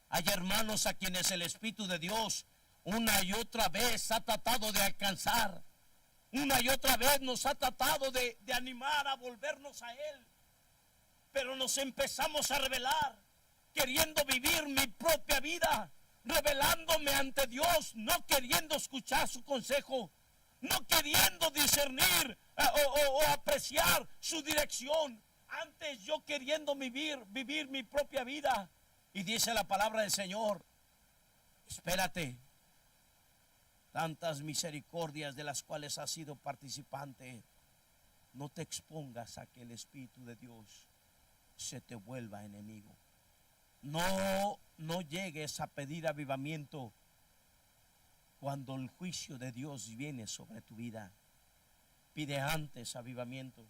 Hay hermanos a quienes el Espíritu de Dios una y otra vez ha tratado de alcanzar. Una y otra vez nos ha tratado de animar a volvernos a Él. Pero nos empezamos a rebelar, queriendo vivir mi propia vida, rebelándome ante Dios, no queriendo escuchar su consejo, no queriendo discernir o apreciar su dirección. Antes yo queriendo vivir mi propia vida. Y dice la palabra del Señor: espérate, tantas misericordias de las cuales has sido participante, no te expongas a que el Espíritu de Dios se te vuelva enemigo. No llegues a pedir avivamiento cuando el juicio de Dios viene sobre tu vida. Pide antes avivamiento.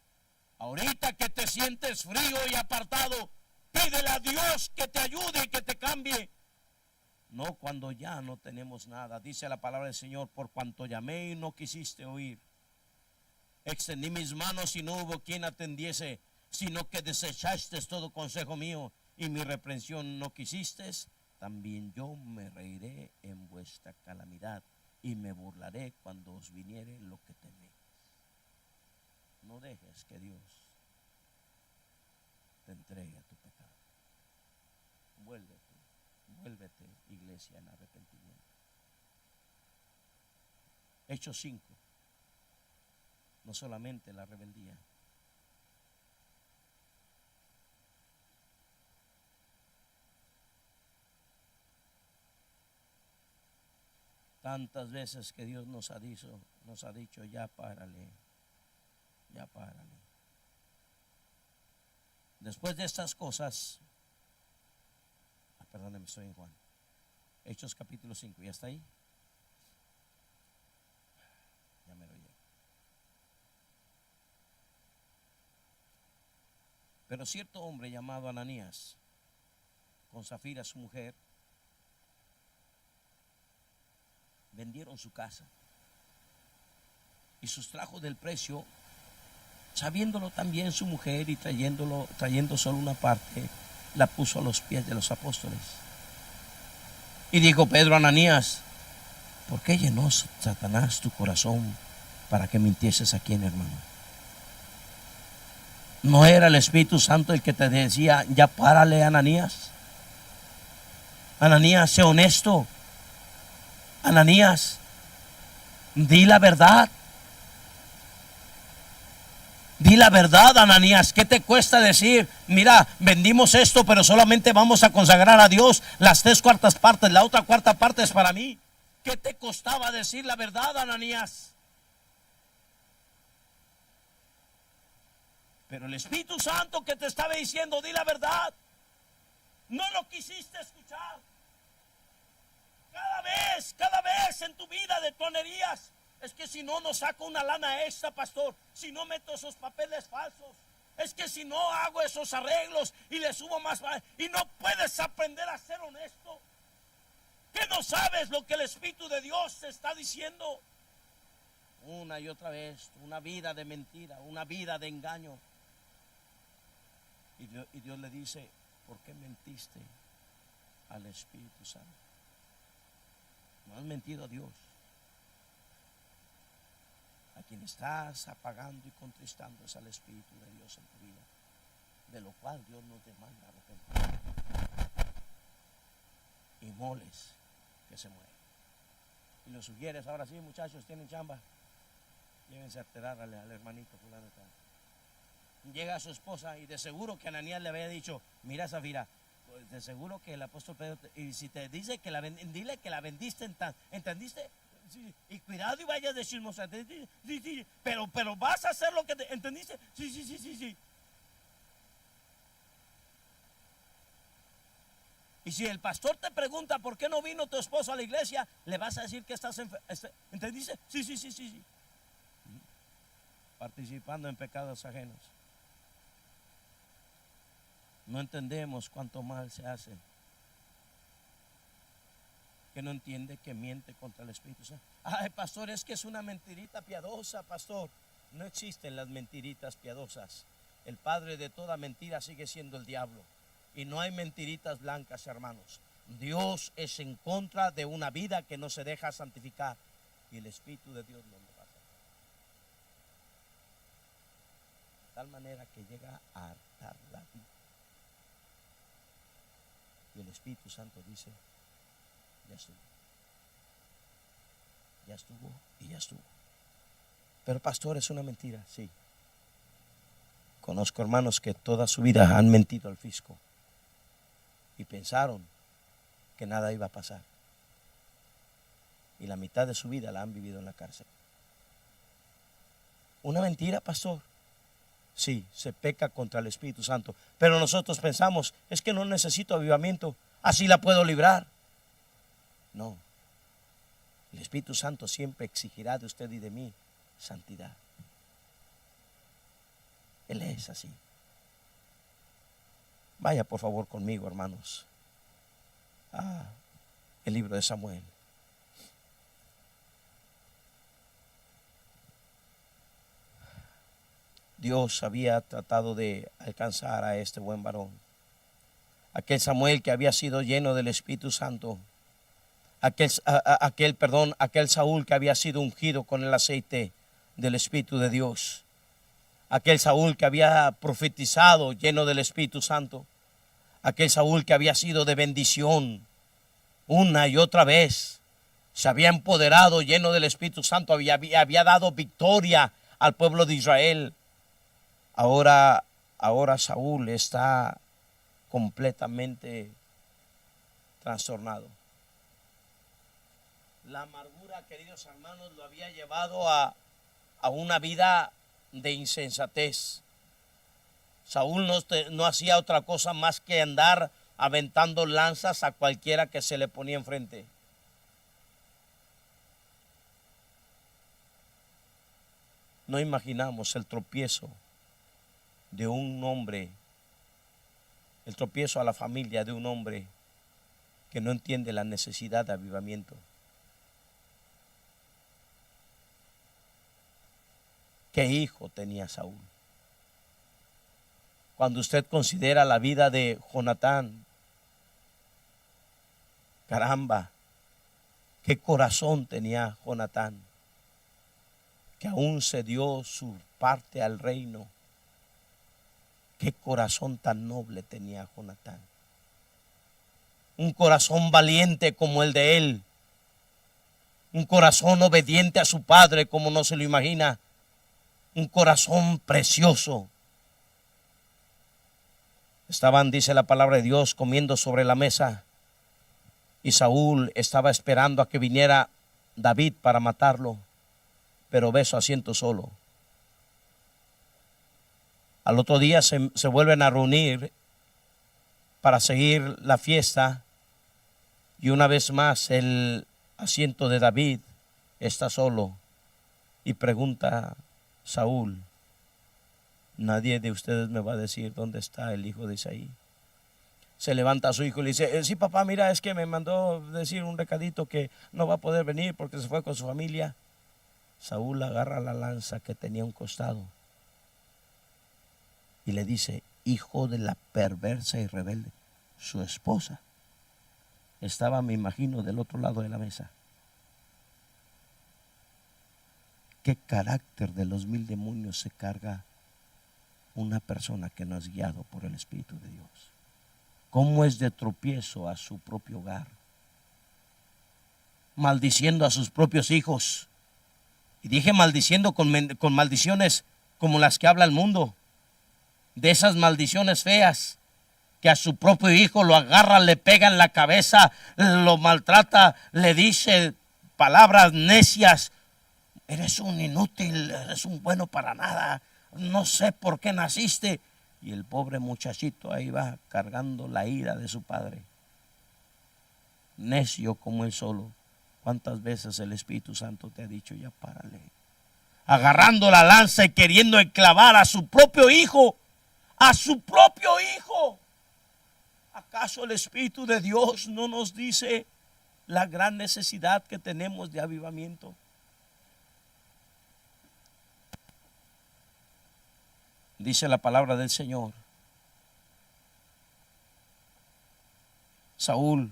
Ahorita que te sientes frío y apartado, pídele a Dios que te ayude y que te cambie. No cuando ya no tenemos nada. Dice la palabra del Señor: por cuanto llamé y no quisiste oír, extendí mis manos y no hubo quien atendiese, sino que desechaste todo consejo mío y mi reprensión no quisiste, también yo me reiré en vuestra calamidad y me burlaré cuando os viniere lo que teméis. No dejes que Dios te entregue a tu pecado. Vuélvete, iglesia, en arrepentimiento. Hechos 5. No solamente la rebeldía. Tantas veces que Dios nos ha dicho, ya párale, ya párale. Después de estas cosas, perdóneme, estoy en Juan. Hechos capítulo 5, ¿ya está ahí? Ya me lo llevo. Pero cierto hombre llamado Ananías, con Zafira su mujer, vendieron su casa y sustrajo del precio, sabiéndolo también su mujer, y trayendo solo una parte, la puso a los pies de los apóstoles. Y dijo Pedro a Ananías: ¿por qué llenó Satanás tu corazón para que mintieses a quién, hermano? ¿No era el Espíritu Santo el que te decía, ya párale, Ananías? Ananías, sé honesto. Ananías, di la verdad. Di la verdad, Ananías. ¿Qué te cuesta decir, mira, vendimos esto, pero solamente vamos a consagrar a Dios las 3/4 partes, la otra 1/4 parte es para mí? ¿Qué te costaba decir la verdad, Ananías? Pero el Espíritu Santo que te estaba diciendo, di la verdad, no lo quisiste escuchar. Cada vez en tu vida de tonerías. Es que si no, no saco una lana extra, pastor. Si no meto esos papeles falsos. Es que si no hago esos arreglos y le subo más. Y no puedes aprender a ser honesto. ¿Qué no sabes lo que el Espíritu de Dios te está diciendo? Una y otra vez, una vida de mentira, una vida de engaño. Y Dios le dice: ¿por qué mentiste al Espíritu Santo? No has mentido a Dios. A quien estás apagando y contristando es al Espíritu de Dios en tu vida, de lo cual Dios nos demanda arrepentimiento y moles que se mueven. Y lo sugieres: ahora sí, muchachos, tienen chamba, llévense a alterar al hermanito fulano de tal. Llega su esposa y de seguro que Ananías le había dicho: mira, Zafira, pues de seguro que el apóstol Pedro, y si te dice que dile que la vendiste, ¿entendiste? Sí, y cuidado y vayas de chismosa. Sí, pero vas a hacer lo que te, ¿entendiste? Sí. Y si el pastor te pregunta por qué no vino tu esposo a la iglesia, le vas a decir que estás ¿entendiste? Sí. Participando en pecados ajenos. No entendemos cuánto mal se hace. Que no entiende que miente contra el Espíritu Santo. Ay, pastor, es que es una mentirita piadosa, pastor. No existen las mentiritas piadosas. El padre de toda mentira sigue siendo el diablo. Y no hay mentiritas blancas, hermanos. Dios es en contra de una vida que no se deja santificar. Y el Espíritu de Dios no lo va a hacer. De tal manera que llega a hartar la vida. Y el Espíritu Santo dice: ya estuvo y ya estuvo. Pero pastor, es una mentira. Sí. Conozco hermanos que toda su vida han mentido al fisco y pensaron que nada iba a pasar, y la mitad de su vida la han vivido en la cárcel. Una mentira, pastor. Sí, se peca contra el Espíritu Santo, pero nosotros pensamos: es que no necesito avivamiento, así la puedo librar. No. El Espíritu Santo siempre exigirá de usted y de mí santidad. Él es así. Vaya por favor conmigo, hermanos, a el libro de Samuel. Dios había tratado de alcanzar a este buen varón. Aquel Samuel que había sido lleno del Espíritu Santo. Aquel Saúl que había sido ungido con el aceite del Espíritu de Dios. Aquel Saúl que había profetizado lleno del Espíritu Santo. Aquel Saúl que había sido de bendición una y otra vez. Se había empoderado lleno del Espíritu Santo. Había dado victoria al pueblo de Israel. Ahora Saúl está completamente trastornado. La amargura, queridos hermanos, lo había llevado a una vida de insensatez. Saúl no hacía otra cosa más que andar aventando lanzas a cualquiera que se le ponía enfrente. No imaginamos el tropiezo de un hombre, el tropiezo a la familia de un hombre que no entiende la necesidad de avivamiento. ¿Qué hijo tenía Saúl? Cuando usted considera la vida de Jonatán, caramba, qué corazón tenía Jonatán, que aún se dio su parte al reino. Qué corazón tan noble tenía Jonatán. Un corazón valiente como el de él. Un corazón obediente a su padre como no se lo imagina. Un corazón precioso. Estaban, dice la palabra de Dios, comiendo sobre la mesa. Y Saúl estaba esperando a que viniera David para matarlo. Pero ve su asiento solo. Al otro día se vuelven a reunir para seguir la fiesta. Y una vez más el asiento de David está solo. Y pregunta Saúl: nadie de ustedes me va a decir dónde está el hijo de Isaí. Se levanta a su hijo y le dice: sí, papá, mira, es que me mandó decir un recadito que no va a poder venir porque se fue con su familia. Saúl agarra la lanza que tenía a un costado y le dice: hijo de la perversa y rebelde. Su esposa estaba, me imagino, del otro lado de la mesa. ¿Qué carácter de los 1000 demonios se carga una persona que no es guiado por el Espíritu de Dios? ¿Cómo es de tropiezo a su propio hogar? Maldiciendo a sus propios hijos. Y dije maldiciendo con maldiciones como las que habla el mundo. De esas maldiciones feas, que a su propio hijo lo agarra, le pega en la cabeza, lo maltrata, le dice palabras necias: eres un inútil, eres un bueno para nada, no sé por qué naciste. Y el pobre muchachito ahí va cargando la ira de su padre, necio como él solo. ¿Cuántas veces el Espíritu Santo te ha dicho: ya párale? Agarrando la lanza y queriendo enclavar a su propio hijo. A su propio hijo. ¿Acaso el Espíritu de Dios no nos dice la gran necesidad que tenemos de avivamiento? Dice la palabra del Señor: Saúl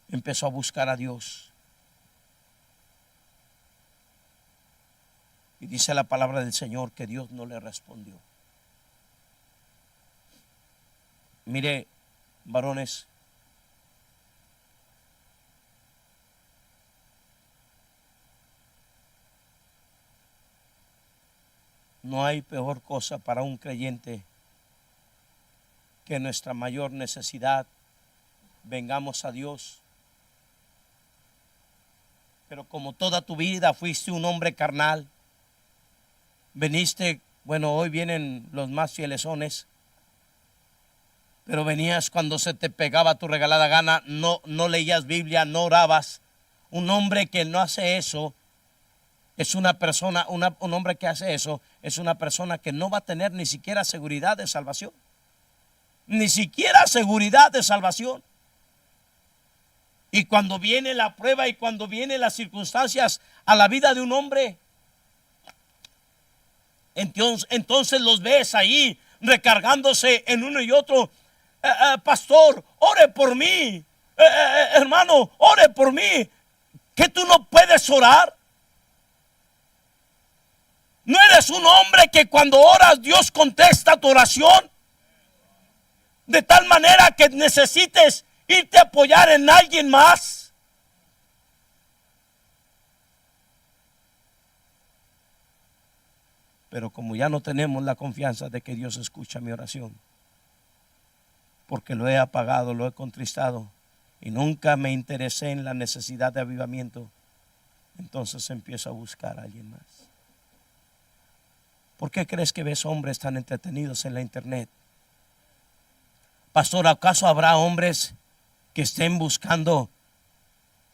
empezó a buscar a Dios. Y dice la palabra del Señor que Dios no le respondió. Mire, varones, no hay peor cosa para un creyente que nuestra mayor necesidad vengamos a Dios. Pero como toda tu vida fuiste un hombre carnal, veniste, bueno, hoy vienen los más fielesones, pero venías cuando se te pegaba tu regalada gana, no leías Biblia, no orabas, Un hombre que no hace eso es una persona, un hombre que hace eso es una persona que no va a tener ni siquiera seguridad de salvación. Ni siquiera seguridad de salvación. Y cuando viene la prueba y cuando vienen las circunstancias a la vida de un hombre, entonces los ves ahí recargándose en uno y otro. Pastor, ore por mí. Hermano, ore por mí. ¿Que tú no puedes orar? ¿No eres un hombre que cuando oras Dios contesta tu oración? De tal manera que necesites irte a apoyar en alguien más. Pero como ya no tenemos la confianza de que Dios escucha mi oración, porque lo he apagado, lo he contristado y nunca me interesé en la necesidad de avivamiento, entonces empiezo a buscar a alguien más. ¿Por qué crees que ves hombres tan entretenidos en la internet? Pastor, ¿acaso habrá hombres que estén buscando,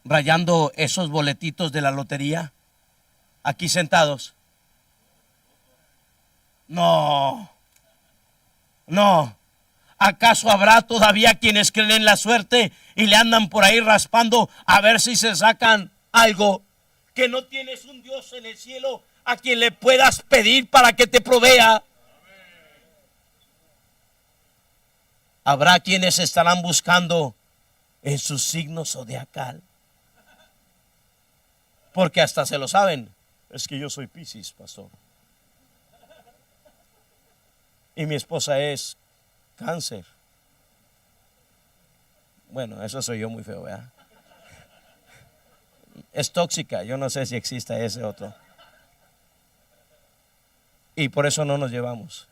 rayando esos boletitos de la lotería aquí sentados? No. ¿Acaso habrá todavía quienes creen en la suerte y le andan por ahí raspando a ver si se sacan algo? Que no tienes un Dios en el cielo a quien le puedas pedir para que te provea. Habrá quienes estarán buscando en su signo zodiacal, porque hasta se lo saben. Es que yo soy Piscis, pastor, y mi esposa es Cáncer. Bueno, eso soy yo muy feo, ¿verdad? Es tóxica, yo no sé si exista ese otro. Y por eso no nos llevamos.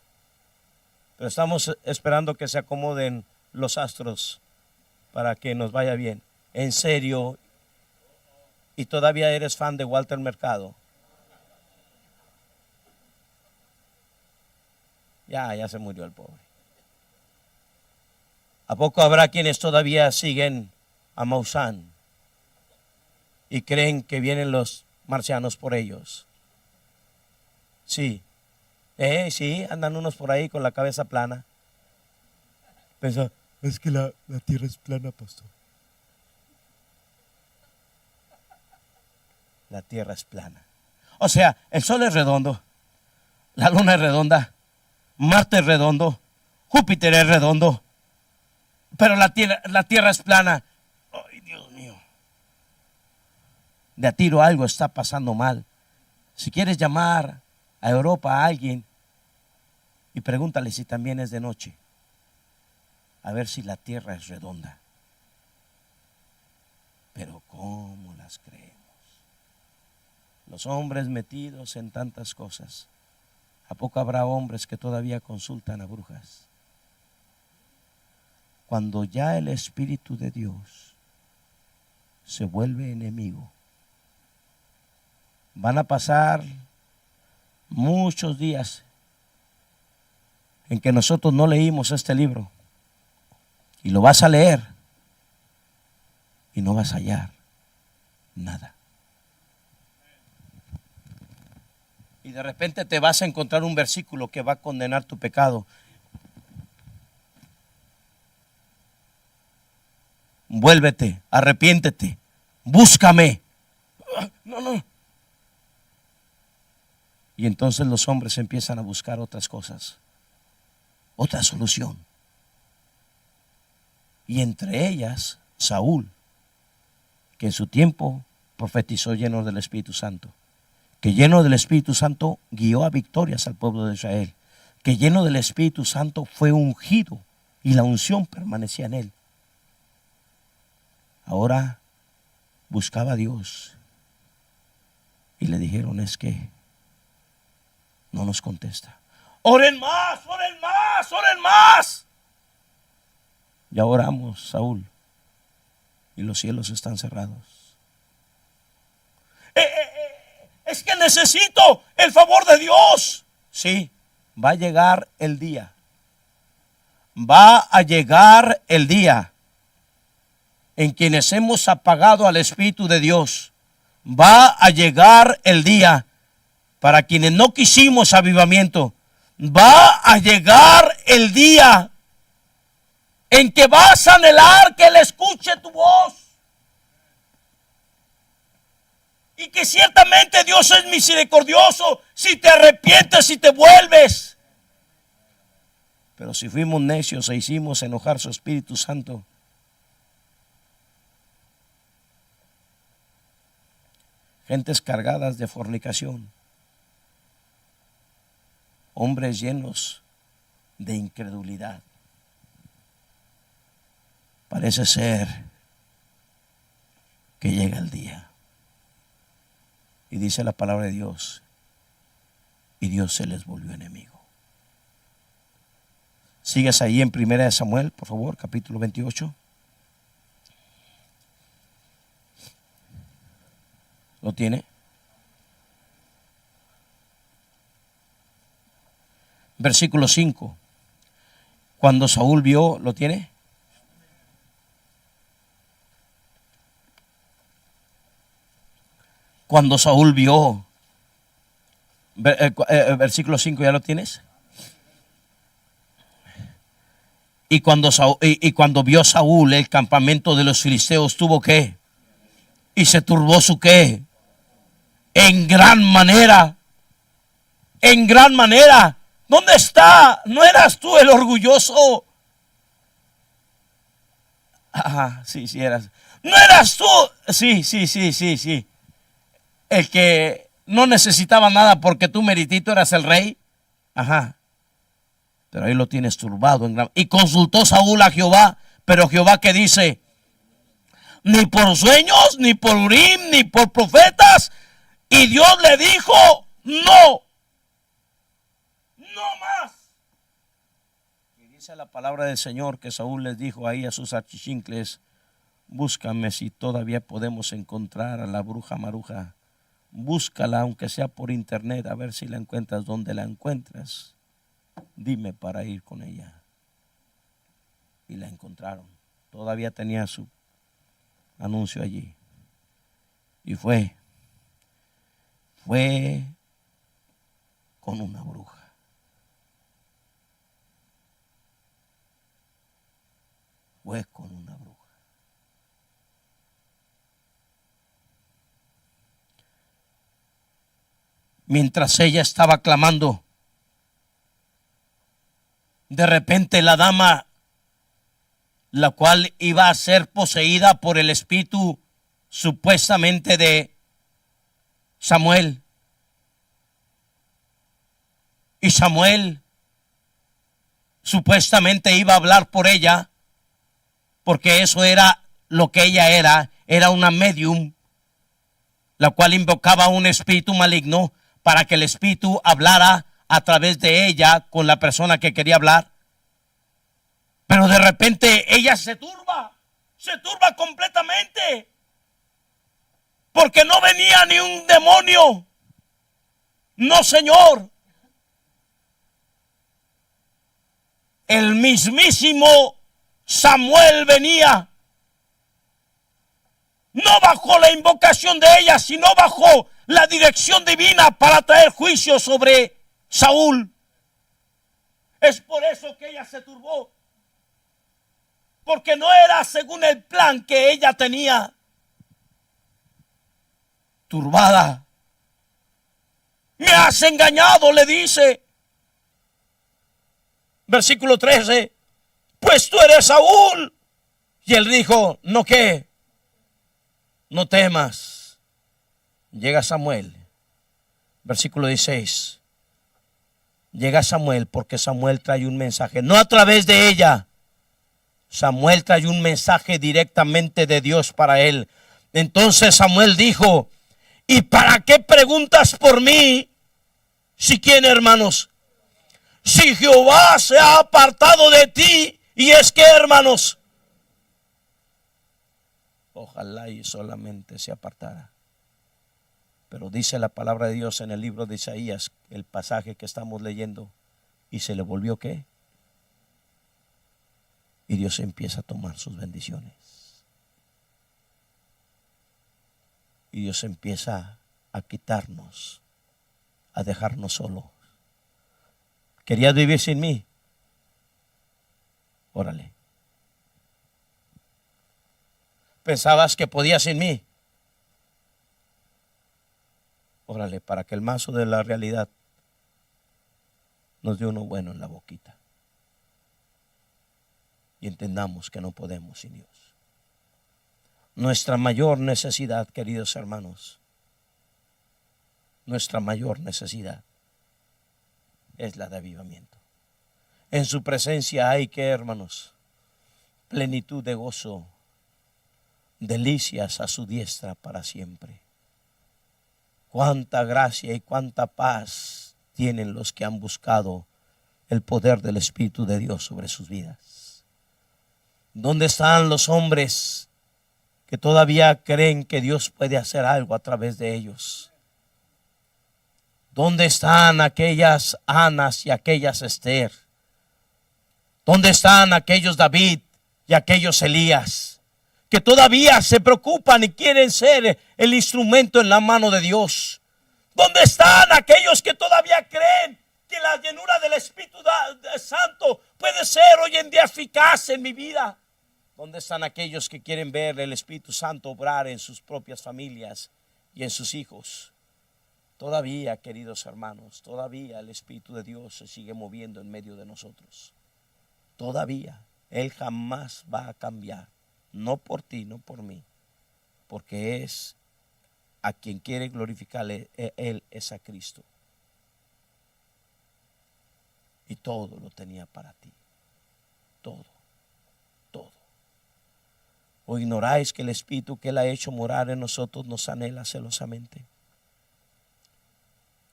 Pero estamos esperando que se acomoden los astros para que nos vaya bien. En serio. ¿Y todavía eres fan de Walter Mercado? Ya se murió el pobre. ¿A poco habrá quienes todavía siguen a Maussan y creen que vienen los marcianos por ellos? Sí. Sí, andan unos por ahí con la cabeza plana. Pensa, es que la tierra es plana, pastor. La tierra es plana. O sea, el sol es redondo, la luna es redonda, Marte es redondo, Júpiter es redondo, pero la tierra es plana. Ay, Dios mío. De a tiro algo está pasando mal. Si quieres llamar a Europa a alguien y pregúntale si también es de noche, a ver si la tierra es redonda. Pero ¿cómo las creemos? Los hombres metidos en tantas cosas. ¿A poco habrá hombres que todavía consultan a brujas? Cuando ya el Espíritu de Dios se vuelve enemigo, van a pasar muchos días en que nosotros no leímos este libro y lo vas a leer y no vas a hallar nada. Y de repente te vas a encontrar un versículo que va a condenar tu pecado. Vuélvete, arrepiéntete, búscame. No. Y entonces los hombres empiezan a buscar otras cosas, otra solución. Y entre ellas, Saúl, que en su tiempo profetizó lleno del Espíritu Santo, que lleno del Espíritu Santo guió a victorias al pueblo de Israel, que lleno del Espíritu Santo fue ungido y la unción permanecía en él. Ahora buscaba a Dios y le dijeron, es que no nos contesta. Oren más, oren más, oren más. Ya oramos, Saúl, y los cielos están cerrados. Es que necesito el favor de Dios. Sí, va a llegar el día. Va a llegar el día en quienes hemos apagado al Espíritu de Dios, va a llegar el día, para quienes no quisimos avivamiento, va a llegar el día en que vas a anhelar que Él escuche tu voz. Y que ciertamente Dios es misericordioso si te arrepientes y te vuelves. Pero si fuimos necios e hicimos enojar su Espíritu Santo, gentes cargadas de fornicación, hombres llenos de incredulidad, parece ser que llega el día. Y dice la palabra de Dios, y Dios se les volvió enemigo. Sigues ahí en 1 Samuel, por favor, capítulo 28. ¿Lo tiene? Versículo 5. Cuando Saúl vio, ¿lo tiene? Cuando Saúl vio, versículo 5, ¿ya lo tienes? Y cuando vio Saúl el campamento de los filisteos, ¿tuvo qué? Y se turbó su qué. En gran manera. En gran manera. ¿Dónde está? ¿No eras tú el orgulloso? Ah, sí, sí eras. ¿No eras tú? Sí. El que no necesitaba nada porque tú meritito eras el rey. Ajá. Pero ahí lo tienes turbado. Y consultó Saúl a Jehová. Pero Jehová, ¿qué dice? Ni por sueños, ni por Urim, ni por profetas. Y Dios le dijo, no. No más. Y dice la palabra del Señor que Saúl les dijo ahí a sus achichincles, búscame si todavía podemos encontrar a la bruja Maruja. Búscala aunque sea por internet, a ver si la encuentras. Donde la encuentras, dime para ir con ella. Y la encontraron. Todavía tenía su anuncio allí. Y fue con una bruja. Fue con una bruja. Mientras ella estaba clamando, de repente la dama, la cual iba a ser poseída por el espíritu supuestamente de Samuel, y Samuel supuestamente iba a hablar por ella, porque eso era lo que ella era una medium, la cual invocaba un espíritu maligno para que el espíritu hablara a través de ella con la persona que quería hablar. Pero de repente ella se turba completamente, porque no venía ni un demonio. No, Señor. El mismísimo Samuel venía. No bajo la invocación de ella, sino bajo la dirección divina para traer juicio sobre Saúl. Es por eso que ella se turbó, porque no era según el plan que ella tenía. Turbada. Me has engañado, le dice. Versículo 13. Pues tú eres Saúl. Y él dijo, ¿no qué? No temas. Llega Samuel. Versículo 16. Llega Samuel porque Samuel trae un mensaje. No a través de ella. Samuel trae un mensaje directamente de Dios para él. Entonces Samuel dijo, ¿y para qué preguntas por mí? Si quién, hermanos, si Jehová se ha apartado de ti. Y es que, hermanos, ojalá y solamente se apartara. Pero dice la palabra de Dios en el libro de Isaías, el pasaje que estamos leyendo, y se le volvió ¿qué? Y Dios empieza a tomar sus bendiciones. Y Dios empieza a quitarnos, a dejarnos solos. ¿Querías vivir sin mí? Órale. ¿Pensabas que podías sin mí? Órale, para que el mazo de la realidad nos dé uno bueno en la boquita. Y entendamos que no podemos sin Dios. Nuestra mayor necesidad, queridos hermanos, nuestra mayor necesidad es la de avivamiento. En su presencia hay que, hermanos, plenitud de gozo, delicias a su diestra para siempre. Cuánta gracia y cuánta paz tienen los que han buscado el poder del Espíritu de Dios sobre sus vidas. ¿Dónde están los hombres que todavía creen que Dios puede hacer algo a través de ellos? ¿Dónde están aquellas Anas y aquellas Esther? ¿Dónde están aquellos David y aquellos Elías que todavía se preocupan y quieren ser el instrumento en la mano de Dios? ¿Dónde están aquellos que todavía creen que la llenura del Espíritu Santo puede ser hoy en día eficaz en mi vida? ¿Dónde están aquellos que quieren ver el Espíritu Santo obrar en sus propias familias y en sus hijos? Todavía, queridos hermanos, todavía el Espíritu de Dios se sigue moviendo en medio de nosotros. Todavía Él jamás va a cambiar. No por ti, no por mí, porque es a quien quiere glorificarle, Él es a Cristo. Y todo lo tenía para ti. Todo, todo. ¿O ignoráis que el Espíritu que Él ha hecho morar en nosotros nos anhela celosamente?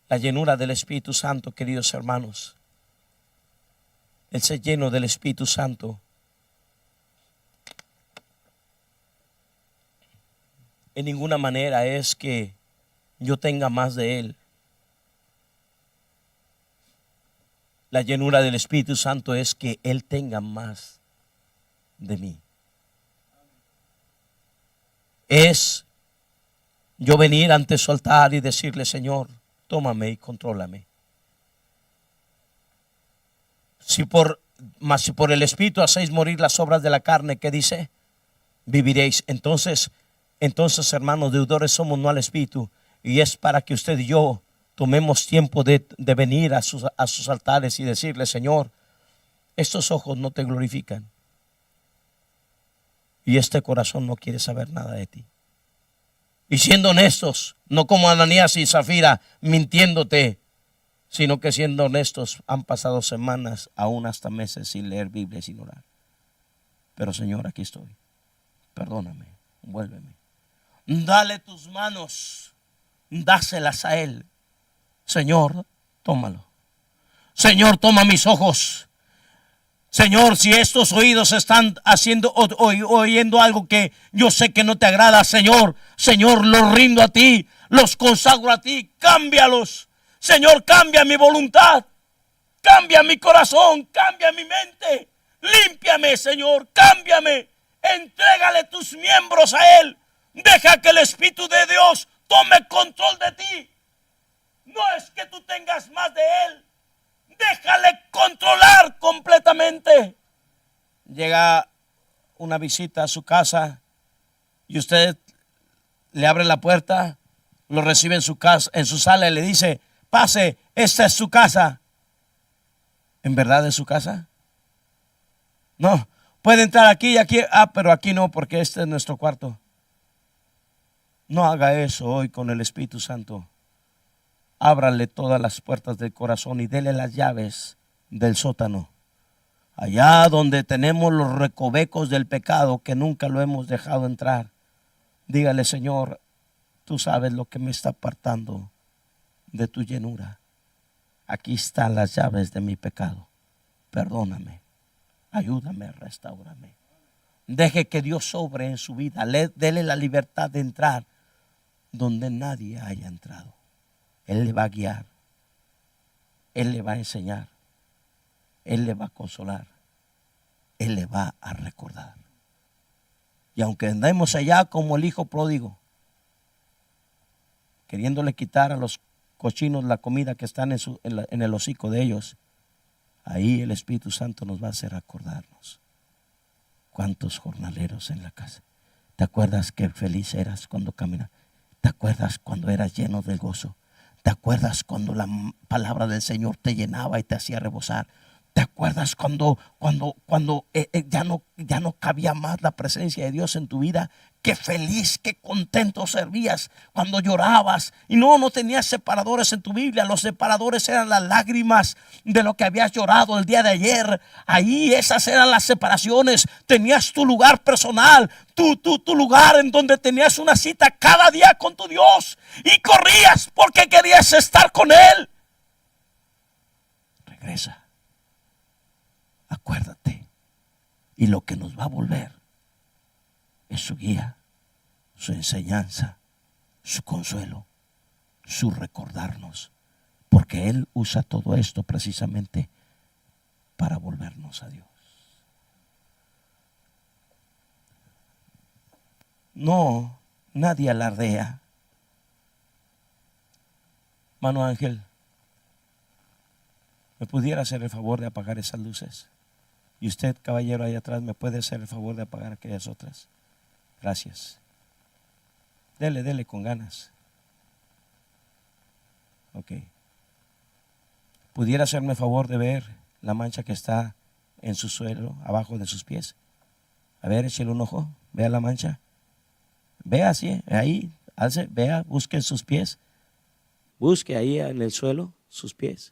La llenura del Espíritu Santo, queridos hermanos, el ser lleno del Espíritu Santo en ninguna manera es que yo tenga más de Él. La llenura del Espíritu Santo es que Él tenga más de mí. Es yo venir ante su altar y decirle: Señor, tómame y contrólame. Si por el Espíritu hacéis morir las obras de la carne, ¿qué dice? Viviréis. Entonces, hermanos, deudores somos no al Espíritu, y es para que usted y yo tomemos tiempo de venir a sus altares y decirle: Señor, estos ojos no te glorifican y este corazón no quiere saber nada de ti. Y siendo honestos, no como Ananías y Zafira mintiéndote, sino que siendo honestos, han pasado semanas, aún hasta meses sin leer Biblia y sin orar. Pero Señor, aquí estoy. Perdóname, envuélveme. Dale tus manos, dáselas a Él. Señor, tómalo. Señor, toma mis ojos. Señor, si estos oídos están oyendo algo que yo sé que no te agrada, Señor, los rindo a ti, los consagro a ti, cámbialos. Señor, cambia mi voluntad, cambia mi corazón, cambia mi mente, límpiame, Señor, cámbiame, entrégale tus miembros a Él, deja que el Espíritu de Dios tome control de ti. No es que tú tengas más de Él, déjale controlar completamente. Llega una visita a su casa y usted le abre la puerta, lo recibe en su casa, en su sala, y le dice: pase, esta es su casa. ¿En verdad es su casa? No, puede entrar aquí y aquí. Pero aquí no, porque este es nuestro cuarto. No haga eso hoy con el Espíritu Santo. Ábrale todas las puertas del corazón y dele las llaves del sótano. Allá donde tenemos los recovecos del pecado que nunca lo hemos dejado entrar. Dígale: Señor, tú sabes lo que me está apartando de tu llenura. Aquí están las llaves de mi pecado. Perdóname, ayúdame, restáurame. Deje que Dios obre en su vida. Dele la libertad de entrar donde nadie haya entrado. Él le va a guiar, Él le va a enseñar, Él le va a consolar, Él le va a recordar. Y aunque andemos allá como el hijo pródigo, queriéndole quitar a los cochinos la comida que están en el hocico de ellos, ahí el Espíritu Santo nos va a hacer acordarnos. ¿Cuántos jornaleros en la casa? ¿Te acuerdas que feliz eras cuando caminas? ¿Te acuerdas cuando eras lleno de gozo? ¿Te acuerdas cuando la palabra del Señor te llenaba y te hacía rebosar? ¿Te acuerdas cuando ya no cabía más la presencia de Dios en tu vida? Qué feliz, qué contento servías cuando llorabas y no tenías separadores en tu Biblia. Los separadores eran las lágrimas de lo que habías llorado el día de ayer. Ahí esas eran las separaciones. Tenías tu lugar personal, tu lugar en donde tenías una cita cada día con tu Dios y corrías porque querías estar con Él. Regresa. Acuérdate, y lo que nos va a volver es su guía, su enseñanza, su consuelo, su recordarnos, porque Él usa todo esto precisamente para volvernos a Dios. No, nadie alardea. Mano Ángel, ¿me pudiera hacer el favor de apagar esas luces? Y usted, caballero, ahí atrás, ¿me puede hacer el favor de apagar aquellas otras? Gracias. Dele con ganas. Ok. ¿Pudiera hacerme el favor de ver la mancha que está en su suelo, abajo de sus pies? A ver, échale un ojo. Vea la mancha. Vea así, ahí, vea, busque en sus pies. Busque ahí en el suelo sus pies.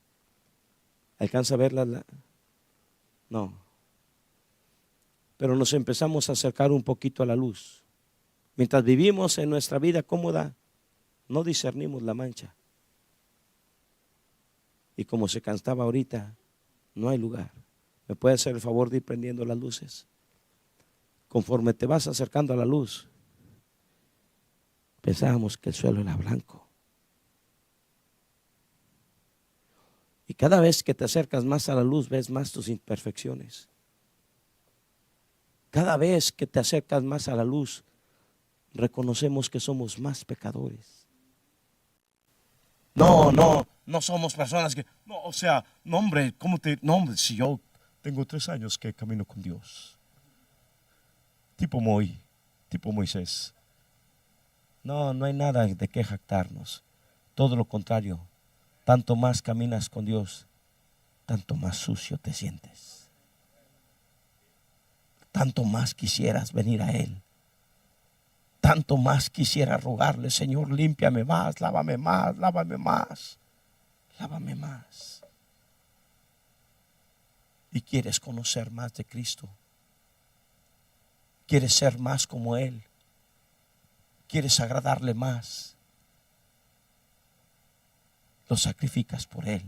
¿Alcanza a verla? No. Pero nos empezamos a acercar un poquito a la luz. Mientras vivimos en nuestra vida cómoda, no discernimos la mancha. Y como se cantaba ahorita, no hay lugar. ¿Me puede hacer el favor de ir prendiendo las luces? Conforme te vas acercando a la luz, pensábamos que el suelo era blanco. Y cada vez que te acercas más a la luz, ves más tus imperfecciones. Cada vez que te acercas más a la luz, reconocemos que somos más pecadores. No somos personas que, no hombre, no hombre, si yo tengo 3 años que camino con Dios. Tipo Moisés. No hay nada de qué jactarnos. Todo lo contrario, tanto más caminas con Dios, tanto más sucio te sientes. Tanto más quisieras venir a Él. Tanto más quisiera rogarle, Señor, límpiame más, lávame más, lávame más, lávame más. Y quieres conocer más de Cristo. Quieres ser más como Él. Quieres agradarle más. Lo sacrificas por Él.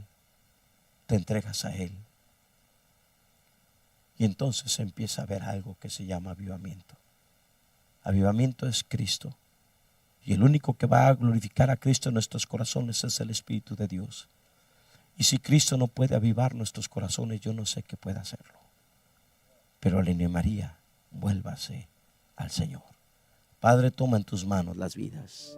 Te entregas a Él. Y entonces empieza a haber algo que se llama avivamiento. Avivamiento es Cristo. Y el único que va a glorificar a Cristo en nuestros corazones es el Espíritu de Dios. Y si Cristo no puede avivar nuestros corazones, yo no sé qué puede hacerlo. Pero le animaría, vuélvase al Señor. Padre, toma en tus manos las vidas.